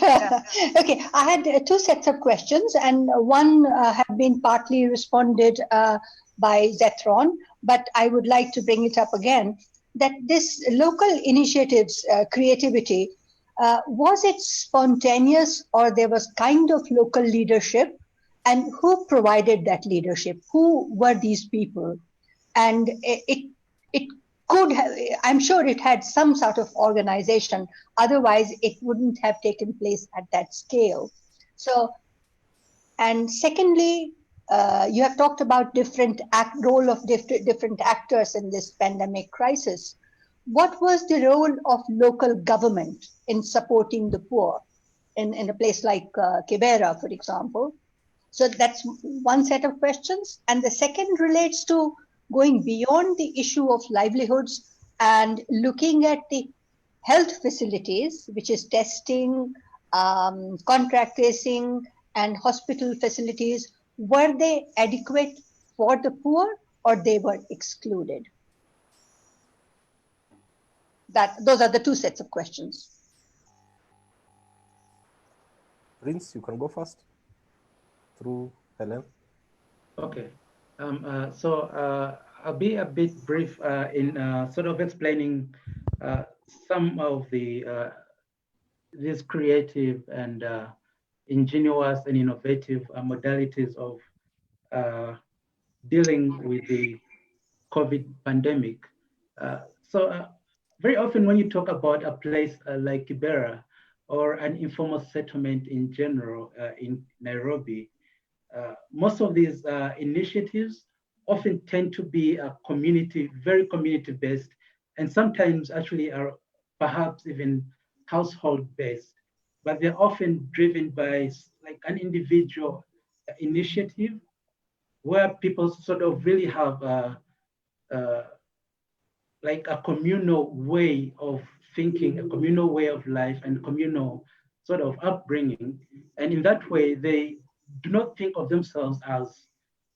Yeah. Okay, I had two sets of questions, and one have been partly responded by Zetron, but I would like to bring it up again, that this local initiatives, creativity, was it spontaneous, or there was kind of local leadership, and who provided that leadership? Who were these people? And it could have, I'm sure it had some sort of organization, otherwise it wouldn't have taken place at that scale. So, and secondly, you have talked about role of different actors in this pandemic crisis. What was the role of local government in supporting the poor in a place like Kibera, for example? So that's one set of questions. And the second relates to going beyond the issue of livelihoods and looking at the health facilities, which is testing, contract tracing, and hospital facilities. Were they adequate for the poor, or they were excluded? Those are the two sets of questions. Prince, you can go first through Helen. Okay. I'll be a bit brief in sort of explaining some of these creative and ingenious and innovative modalities of dealing with the COVID pandemic. Very often when you talk about a place like Kibera or an informal settlement in general in Nairobi, most of these initiatives often tend to be very community-based, and sometimes actually are perhaps even household-based, but they're often driven by like an individual initiative where people sort of really have like a communal way of thinking, a communal way of life, and communal sort of upbringing. And in that way, they do not think of themselves as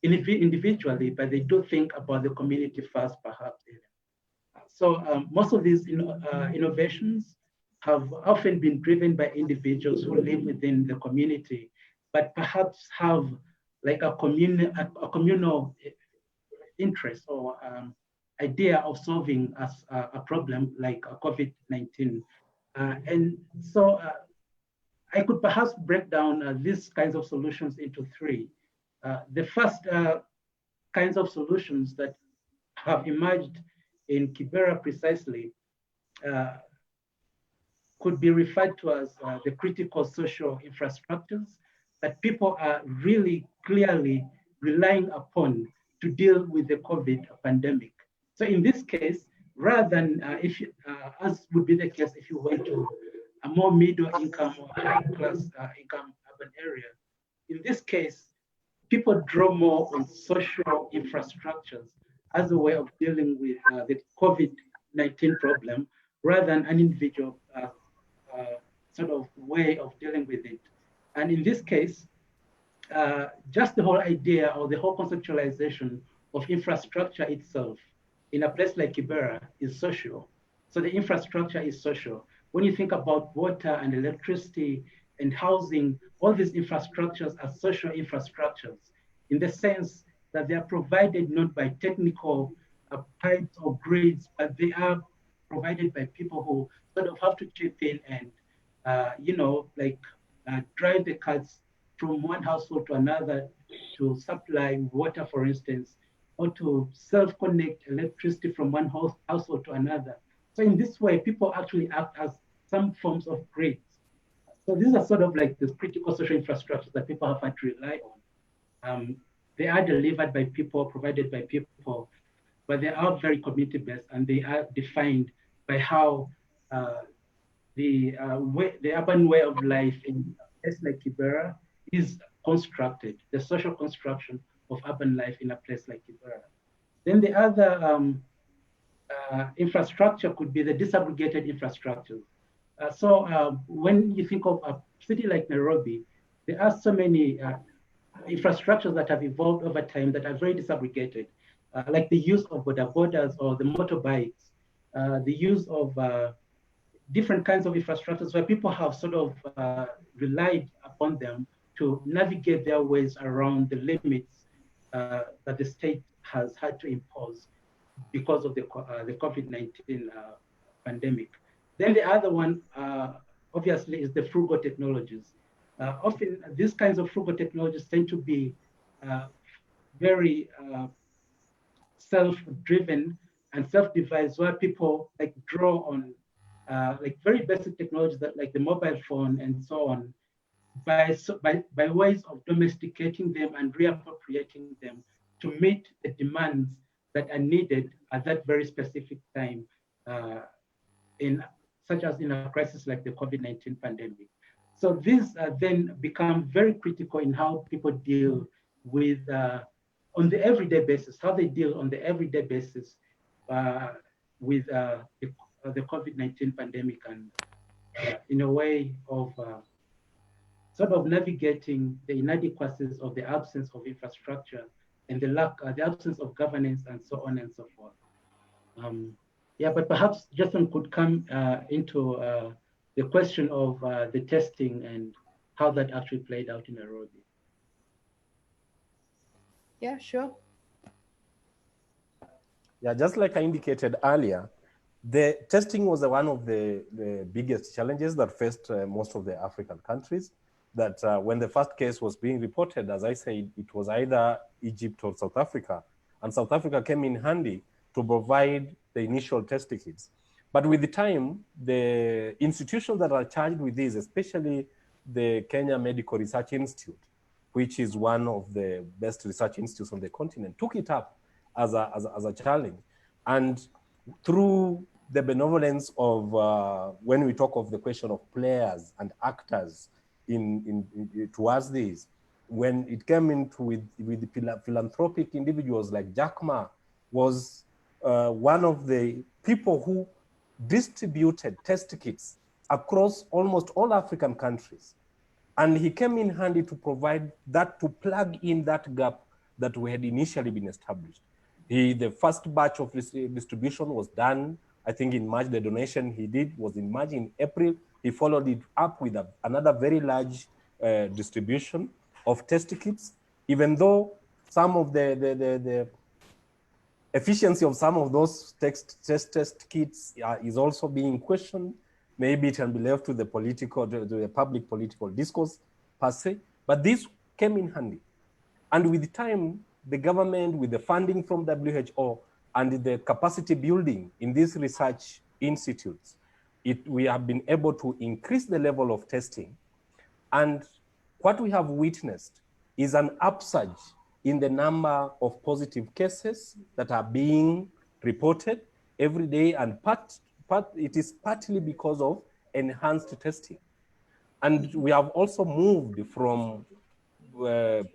individually, but they do think about the community first, perhaps even. So most of these innovations have often been driven by individuals who live within the community, but perhaps have like a communal interest or idea of solving a problem like COVID-19. And so I could perhaps break down these kinds of solutions into three. The first kinds of solutions that have emerged in Kibera precisely could be referred to as the critical social infrastructures that people are really clearly relying upon to deal with the COVID pandemic. So in this case, rather than as would be the case if you went to a more middle income or high class income urban area, in this case, people draw more on social infrastructures as a way of dealing with the COVID-19 problem, rather than an individual sort of way of dealing with it. And in this case, just the whole idea or the whole conceptualization of infrastructure itself in a place like Kibera is social. So the infrastructure is social. When you think about water and electricity and housing, all these infrastructures are social infrastructures in the sense that they are provided not by technical pipes or grids, but they are provided by people who sort of have to chip in and, drive the carts from one household to another to supply water, for instance, or to self-connect electricity from one household to another. So in this way, people actually act as some forms of grids. So these are sort of like the critical social infrastructures that people have had to rely on. They are delivered by people, provided by people, but they are very community-based and they are defined by how the urban way of life in a place like Kibera is constructed, the social construction of urban life in a place like Kibera. Then the other infrastructure could be the disaggregated infrastructure. When you think of a city like Nairobi, there are so many infrastructures that have evolved over time that are very disaggregated, like the use of border borders or the motorbikes, the use of different kinds of infrastructures where people have sort of relied upon them to navigate their ways around the limits that the state has had to impose because of the COVID-19 pandemic. Then the other one, obviously, is the frugal technologies. Often, these kinds of frugal technologies tend to be very self-driven and self-devised, where people like draw on like very basic technologies that like the mobile phone and so on, by ways of domesticating them and reappropriating them to meet the demands that are needed at that very specific time, such as in a crisis like the COVID-19 pandemic. So these then become very critical in how people deal with on the everyday basis, how they deal on the everyday basis with the COVID-19 pandemic, and in a way of sort of navigating the inadequacies of the absence of infrastructure and the absence of governance and so on and so forth. Yeah, but perhaps Jason could come into the question of the testing and how that actually played out in Nairobi. Yeah, sure. Yeah, just like I indicated earlier, the testing was one of the biggest challenges that faced most of the African countries. That when the first case was being reported, as I said, it was either Egypt or South Africa. And South Africa came in handy to provide the initial test kits. But with the time, the institutions that are charged with this, especially the Kenya Medical Research Institute, which is one of the best research institutes on the continent, took it up as a challenge. And through the benevolence of, when we talk of the question of players and actors towards this, when it came into with the philanthropic individuals like Jack Ma was one of the people who distributed test kits across almost all African countries. And he came in handy to provide that, to plug in that gap that we had initially been established. The first batch of distribution was done, I think in March. The donation he did was in March. In April, he followed it up with another very large distribution of test kits, even though some of the efficiency of some of those test kits is also being questioned. Maybe it can be left to the the public political discourse per se, but this came in handy. And with time, the government, with the funding from WHO and the capacity building in these research institutes, we have been able to increase the level of testing. And what we have witnessed is an upsurge in the number of positive cases that are being reported every day, and it is partly because of enhanced testing. And we have also moved from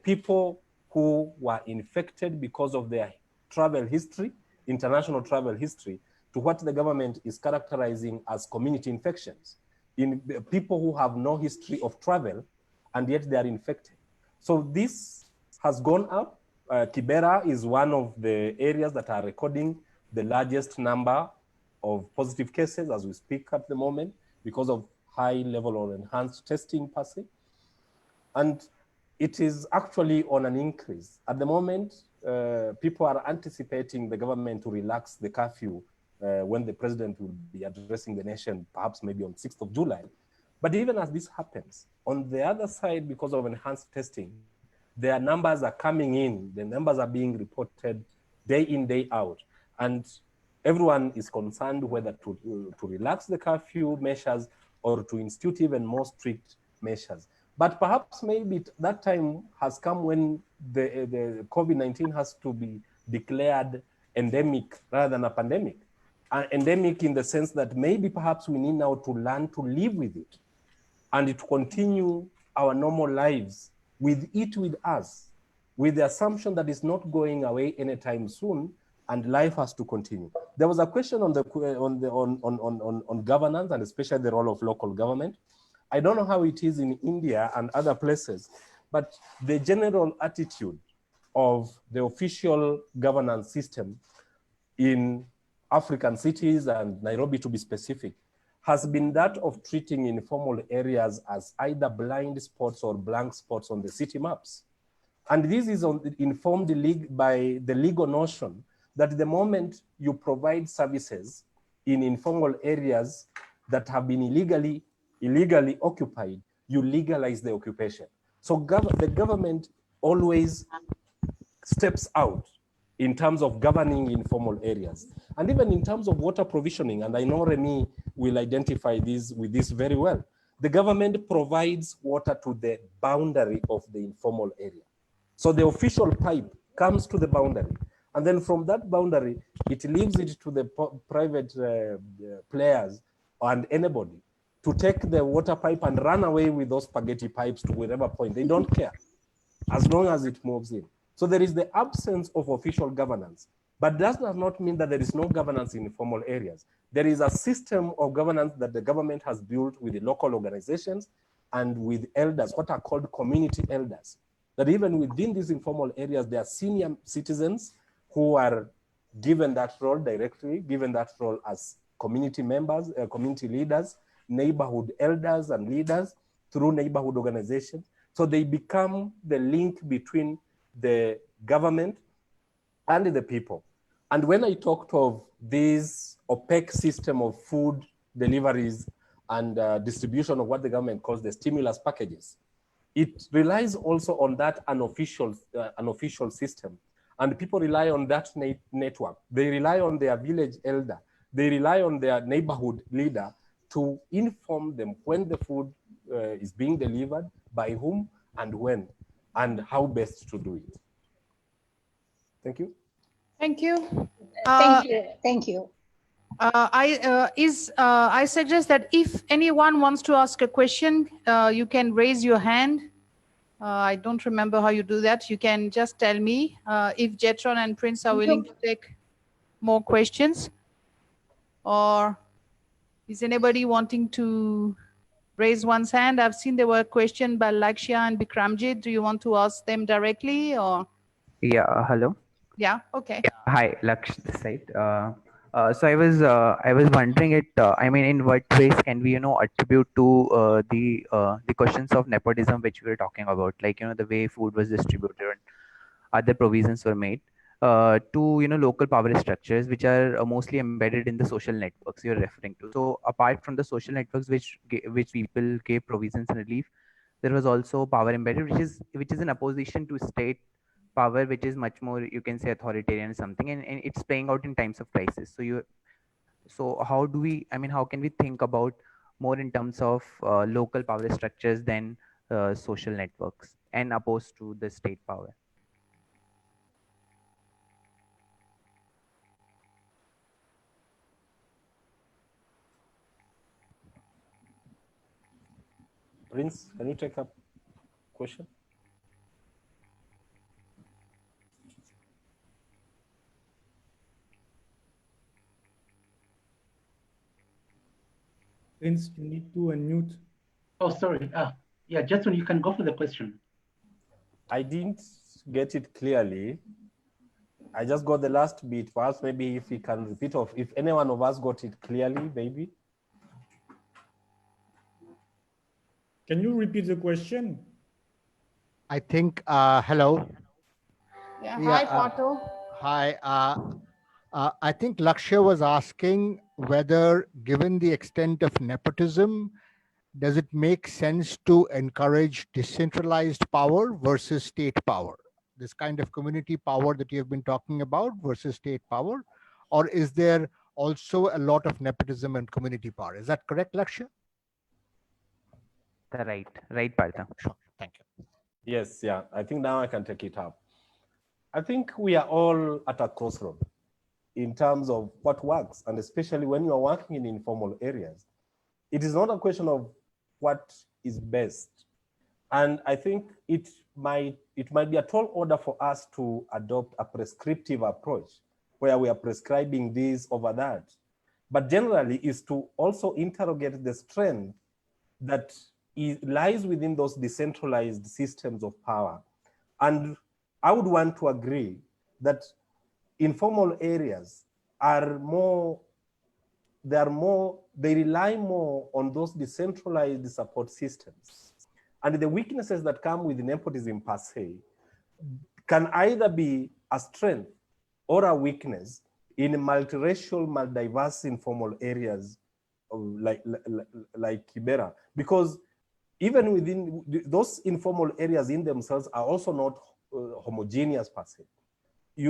people who were infected because of their travel history, international travel history, to what the government is characterizing as community infections, in people who have no history of travel and yet they are infected. So this has gone up. Kibera is one of the areas that are recording the largest number of positive cases as we speak at the moment because of high level or enhanced testing per se. And it is actually on an increase. At the moment, people are anticipating the government to relax the curfew when the president will be addressing the nation, perhaps maybe on 6th of July. But even as this happens, on the other side, because of enhanced testing, their numbers are coming in, the numbers are being reported day in, day out. And everyone is concerned whether to relax the curfew measures or to institute even more strict measures. But perhaps maybe that time has come when the COVID-19 has to be declared endemic rather than a pandemic. Endemic in the sense that maybe perhaps we need now to learn to live with it and to continue our normal lives with it with us, with the assumption that it's not going away anytime soon, and life has to continue. There was a question on governance and especially the role of local government. I don't know how it is in India and other places, but the general attitude of the official governance system in African cities and Nairobi to be specific has been that of treating informal areas as either blind spots or blank spots on the city maps. And this is informed by the legal notion that the moment you provide services in informal areas that have been illegally occupied, you legalize the occupation. So the government always steps out in terms of governing informal areas. And even in terms of water provisioning, and I know Remy will identify with this very well, the government provides water to the boundary of the informal area. So the official pipe comes to the boundary. And then from that boundary, it leaves it to the private players and anybody to take the water pipe and run away with those spaghetti pipes to wherever point. They don't care, as long as it moves in. So there is the absence of official governance, but that does not mean that there is no governance in informal areas. There is a system of governance that the government has built with the local organizations and with elders, what are called community elders. That even within these informal areas, there are senior citizens who are given that role directly, given that role as community members, community leaders, neighborhood elders and leaders through neighborhood organizations. So they become the link between the government and the people. And when I talked of this opaque system of food deliveries and distribution of what the government calls the stimulus packages, it relies also on that unofficial system. And people rely on that network. They rely on their village elder. They rely on their neighborhood leader to inform them when the food is being delivered, by whom and when, and how best to do it. Thank you. Thank you. Thank you. Thank you. I suggest that if anyone wants to ask a question, you can raise your hand. I don't remember how you do that. You can just tell me if Jetron and Prince are willing to take more questions. Or is anybody wanting to raise one's hand? I've seen there were a question by Lakshya and Bikramjit. Do you want to ask them directly or? Yeah, hello. Yeah, okay. Yeah, hi, Laksh this side. So I was wondering I mean, in what ways can we, attribute to the questions of nepotism which we were talking about, like, the way food was distributed and other provisions were made to, local power structures which are mostly embedded in the social networks you're referring to. So apart from the social networks which people gave provisions and relief, there was also power embedded, which is in opposition to state power, which is much more, you can say, authoritarian or something, and it's playing out in times of crisis. So how do we, I mean, how can we think about more in terms of local power structures than social networks and opposed to the state power? Prince, can you take up question? Prince, you need to unmute. Oh, sorry. Yeah, Jetron, you can go for the question. I didn't get it clearly. I just got the last bit. Perhaps maybe if we can repeat off, if any one of us got it clearly, maybe. Can you repeat the question? I think, hello. Yeah. Yeah, Hi, Pato. hi. I think Lakshya was asking whether, given the extent of nepotism, does it make sense to encourage decentralized power versus state power? This kind of community power that you have been talking about versus state power? Or is there also a lot of nepotism and community power? Is that correct, Lakshya? Right, Partha. Sure, thank you. Yes, yeah, I think now I can take it up. I think we are all at a crossroad in terms of what works, and especially when you are working in informal areas. It is not a question of what is best. And I think it might be a tall order for us to adopt a prescriptive approach where we are prescribing this over that. But generally is to also interrogate the strength that lies within those decentralized systems of power. And I would want to agree that informal areas are more, they rely more on those decentralized support systems. And the weaknesses that come with nepotism per se can either be a strength or a weakness in multiracial, diverse informal areas like Kibera, because even within those informal areas in themselves are also not homogeneous per se.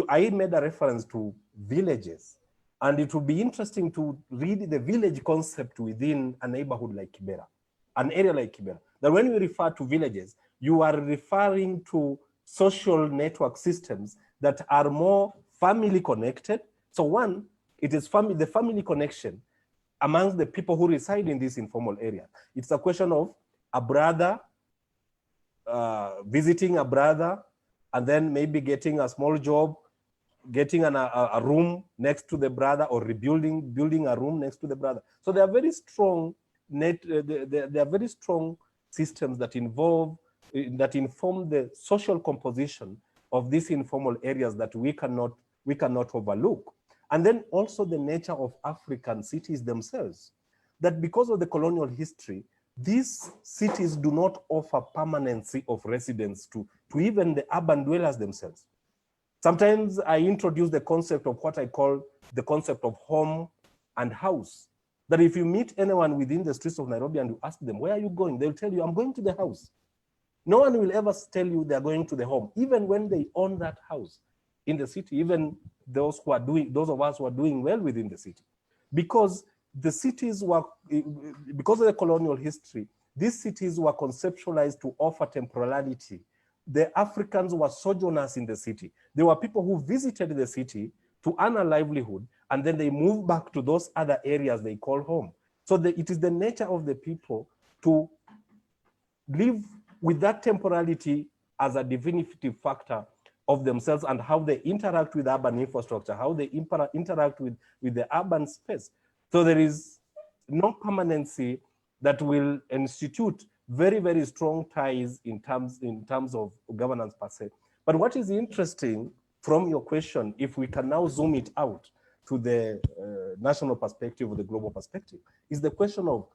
I made a reference to villages, and it would be interesting to read the village concept within a neighborhood like Kibera, an area like Kibera. That when you refer to villages, you are referring to social network systems that are more family connected. So one, it is the family connection amongst the people who reside in this informal area. It's a question of a brother visiting a brother, and then maybe getting a small job, getting a room next to the brother, or building a room next to the brother. So they are very strong they are very strong systems that inform the social composition of these informal areas that we cannot overlook. And then also the nature of African cities themselves, that because of the colonial history, these cities do not offer permanency of residence to even the urban dwellers themselves. Sometimes I introduce the concept of what I call the concept of home and house. That if you meet anyone within the streets of Nairobi and you ask them, where are you going? They'll tell you, I'm going to the house. No one will ever tell you they're going to the home, even when they own that house in the city, even those of us who are doing well within the city. Because the cities were, because of the colonial history, these cities were conceptualized to offer temporality. The Africans were sojourners in the city. They were people who visited the city to earn a livelihood, and then they moved back to those other areas they call home. So it is the nature of the people to live with that temporality as a definitive factor of themselves and how they interact with urban infrastructure, how they interact with the urban space. So there is no permanency that will institute very, very strong ties in terms of governance per se. But what is interesting from your question, if we can now zoom it out to the national perspective or the global perspective, is the question of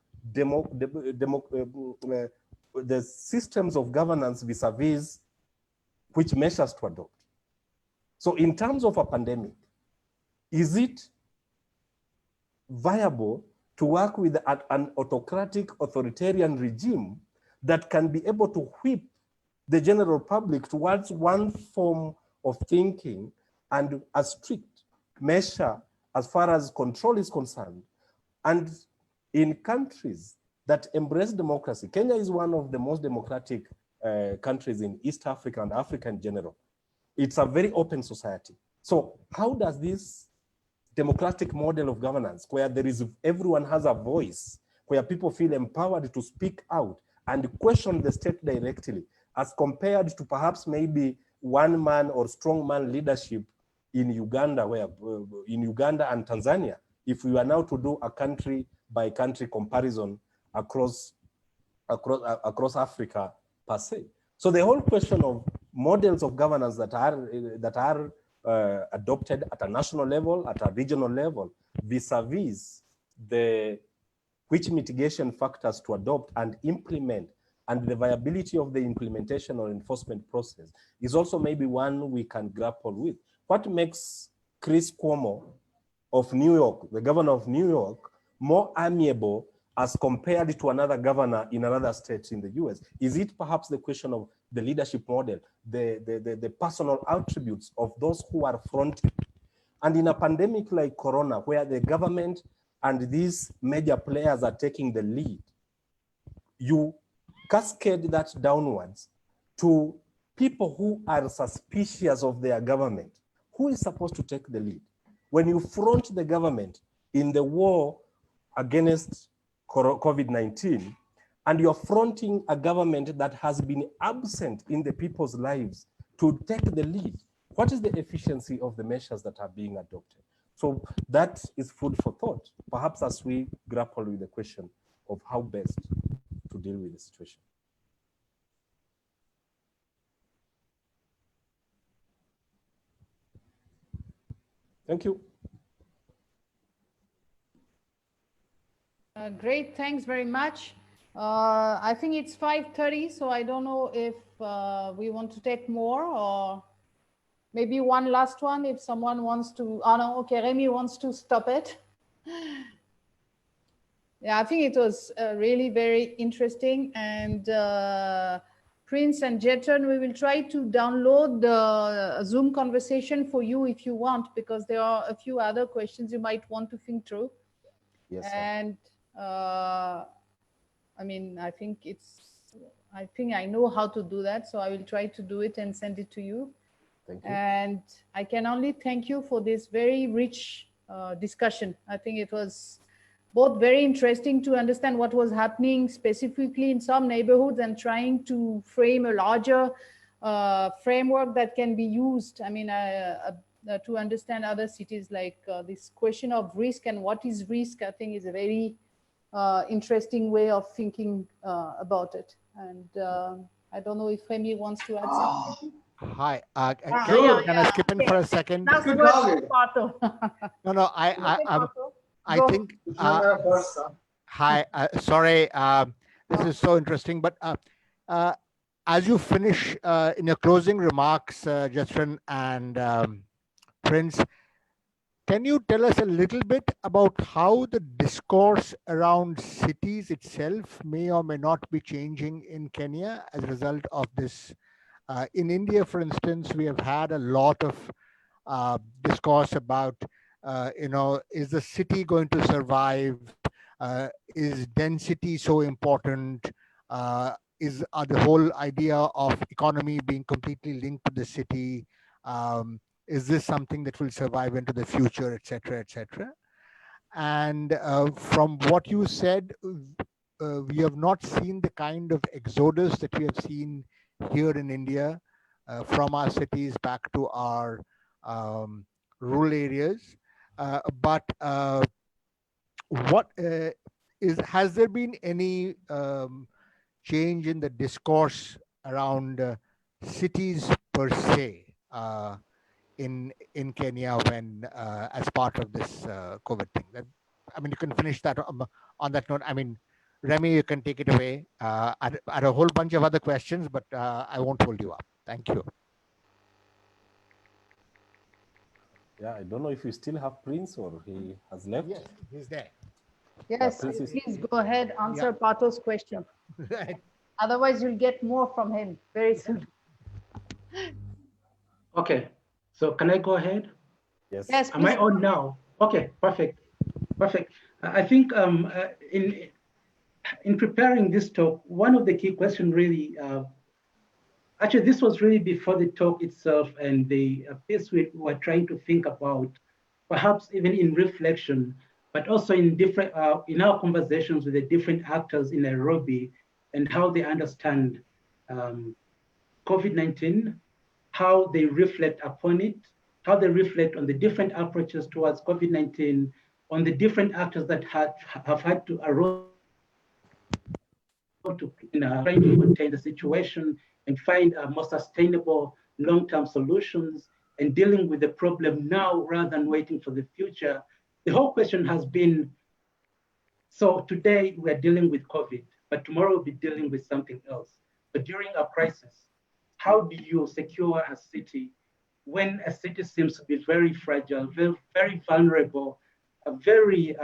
the systems of governance vis-a-vis which measures to adopt. So in terms of a pandemic, is it viable to work with an autocratic authoritarian regime that can be able to whip the general public towards one form of thinking and a strict measure as far as control is concerned? And in countries that embrace democracy, Kenya is one of the most democratic countries in East Africa and Africa in general. It's a very open society. So how does this democratic model of governance, where everyone has a voice, where people feel empowered to speak out and question the state directly, as compared to perhaps maybe one man or strong man leadership in Uganda, in Uganda and Tanzania, if we are now to do a country by country comparison across Africa per se. So the whole question of models of governance that are adopted at a national level, at a regional level, vis-a-vis which mitigation factors to adopt and implement, and the viability of the implementation or enforcement process is also maybe one we can grapple with. What makes Chris Cuomo of New York, the governor of New York, more amiable as compared to another governor in another state in the US? Is it perhaps the question of the leadership model, the personal attributes of those who are fronting? And in a pandemic like Corona, where the government and these major players are taking the lead, you cascade that downwards to people who are suspicious of their government. Who is supposed to take the lead? When you front the government in the war against COVID-19, and you're fronting a government that has been absent in the people's lives to take the lead, what is the efficiency of the measures that are being adopted? So that is food for thought, perhaps as we grapple with the question of how best to deal with the situation. Thank you. Great, thanks very much. I think it's 5:30, so I don't know if we want to take more, or maybe one last one if someone wants to. Oh no, okay, Remy wants to stop it. Yeah, I think it was really very interesting. And Prince and Jetron, we will try to download the Zoom conversation for you if you want, because there are a few other questions you might want to think through. Yes, sir. And I mean, I think I know how to do that, so I will try to do it and send it to you. Thank you. And I can only thank you for this very rich discussion. I think it was both very interesting to understand what was happening specifically in some neighborhoods and trying to frame a larger framework that can be used. I mean, to understand other cities, like this question of risk and what is risk, I think is a very interesting way of thinking about it. And I don't know if Remy wants to add something. Hi, can I skip in for a second? That's what Pato. No, I think, hi, sorry, this is so interesting, but as you finish in your closing remarks, Jetron and Prince, can you tell us a little bit about how the discourse around cities itself may or may not be changing in Kenya as a result of this? In India, for instance, we have had a lot of discourse about, is the city going to survive? Is density so important? Is the whole idea of economy being completely linked to the city? Is this something that will survive into the future, et cetera, et cetera? And from what you said, we have not seen the kind of exodus that we have seen here in India from our cities back to our rural areas. But has there been any change in the discourse around cities per se in Kenya when as part of this COVID thing? I mean, you can finish that on that note. I mean, Remy, you can take it away. I had a whole bunch of other questions, but I won't hold you up. Thank you. Yeah, I don't know if we still have Prince or he has left. Yes, he's there. Yes, Yeah, please go ahead, answer Pato's question. Right. Otherwise, you'll get more from him very soon. Okay, so can I go ahead? Yes. Yes, Am I on now? Okay, perfect. I think in preparing this talk, one of the key questions really, actually this was really before the talk itself and the piece we were trying to think about, perhaps even in reflection, but also in different, in our conversations with the different actors in Nairobi and how they understand COVID-19, how they reflect upon it, how they reflect on the different approaches towards COVID-19, on the different actors that have had to arose to trying to contain the situation and find more sustainable long-term solutions, and dealing with the problem now rather than waiting for the future. The whole question has been, so today we are dealing with COVID, but tomorrow we'll be dealing with something else. But during a crisis, how do you secure a city when a city seems to be very fragile, very, very vulnerable, very,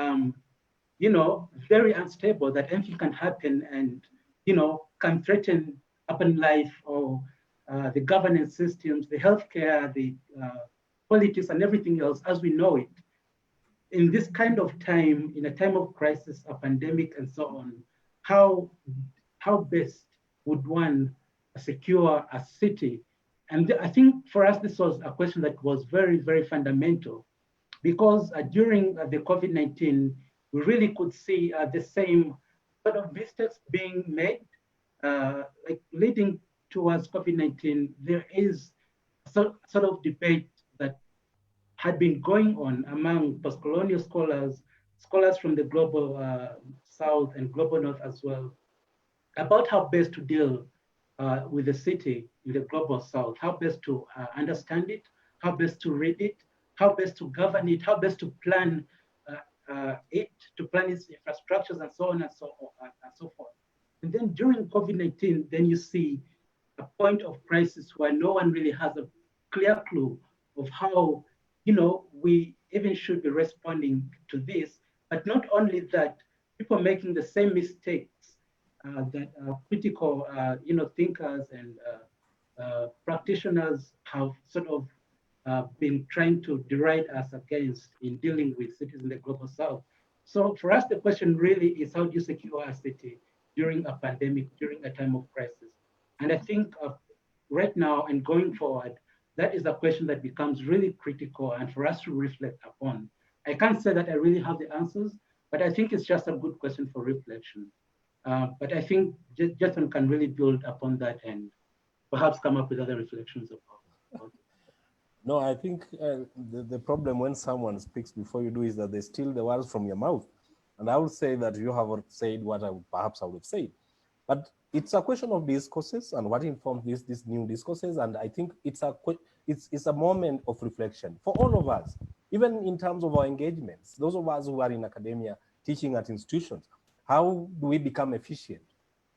very unstable, that anything can happen and, can threaten urban life or the governance systems, the healthcare, the politics and everything else as we know it. In this kind of time, in a time of crisis, a pandemic and so on, how best would one secure a city? And I think for us, this was a question that was very, very fundamental, because during the COVID-19, we really could see the same sort of mistakes being made, like leading towards COVID-19. There is sort of debate that had been going on among post-colonial scholars, scholars from the global South and global North as well, about how best to deal with the city in the global South, how best to understand it, how best to read it, how best to govern it, how best to plan it, to plan its infrastructures and so on and so forth. And then during COVID-19, then you see a point of crisis where no one really has a clear clue of how, we even should be responding to this. But not only that, people making the same mistakes that critical, thinkers and practitioners have sort of been trying to deride us against in dealing with cities in the global South. So for us, the question really is, how do you secure a city during a pandemic, during a time of crisis? And I think right now and going forward, that is a question that becomes really critical and for us to reflect upon. I can't say that I really have the answers, but I think it's just a good question for reflection. But I think Jetson can really build upon that and perhaps come up with other reflections about it. No, I think the problem when someone speaks before you do is that they steal the words from your mouth. And I would say that you have said what perhaps I would have said. But it's a question of discourses and what informs these new discourses. And I think it's a moment of reflection for all of us, even in terms of our engagements. Those of us who are in academia, teaching at institutions, how do we become efficient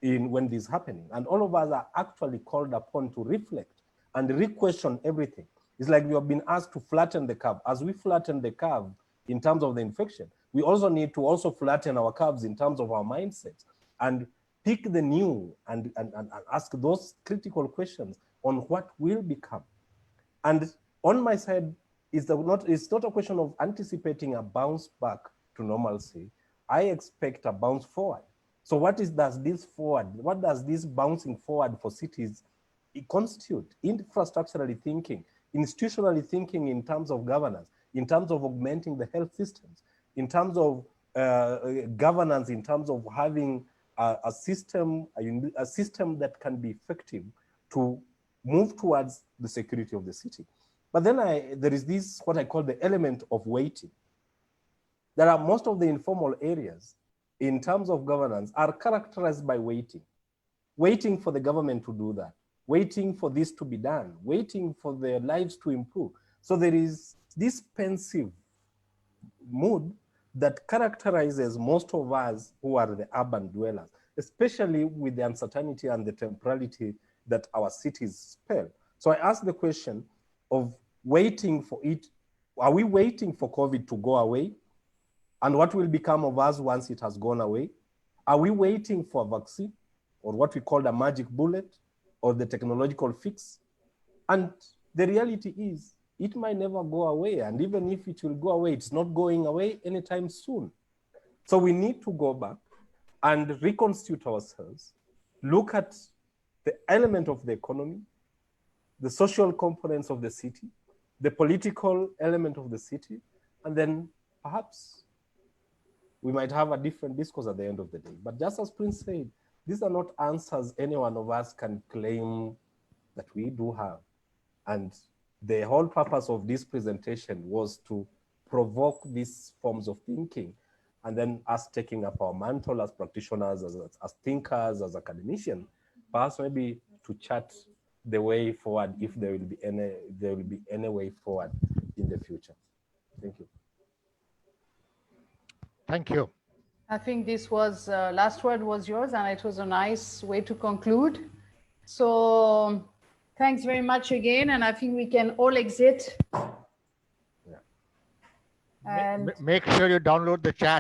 when this is happening? And all of us are actually called upon to reflect and re-question everything. It's like we have been asked to flatten the curve. As we flatten the curve in terms of the infection, we also need to also flatten our curves in terms of our mindsets and pick the new and ask those critical questions on what will become. And on my side, it's not a question of anticipating a bounce back to normalcy. I expect a bounce forward. So what does this bouncing forward for cities constitute? Infrastructurally thinking, institutionally thinking in terms of governance, in terms of augmenting the health systems, in terms of governance, in terms of having a system that can be effective to move towards the security of the city. But then there is this, what I call the element of waiting. There are most of the informal areas in terms of governance are characterized by waiting for the government to do that, waiting for this to be done, waiting for their lives to improve. So there is this pensive mood that characterizes most of us who are the urban dwellers, especially with the uncertainty and the temporality that our cities spell. So I ask the question of waiting for it. Are we waiting for COVID to go away? And what will become of us once it has gone away? Are we waiting for a vaccine or what we call a magic bullet or the technological fix? And the reality is it might never go away. And even if it will go away, it's not going away anytime soon. So we need to go back and reconstitute ourselves, look at the element of the economy, the social components of the city, the political element of the city, and then perhaps we might have a different discourse at the end of the day. But just as Prince said, these are not answers any one of us can claim that we do have. And the whole purpose of this presentation was to provoke these forms of thinking, and then us taking up our mantle as practitioners, as thinkers, as academicians, perhaps maybe to chart the way forward, if there will be any way forward in the future. Thank you. Thank you. I think this was last word was yours, and it was a nice way to conclude. So thanks very much again, and I think we can all exit. Make sure you download the chat.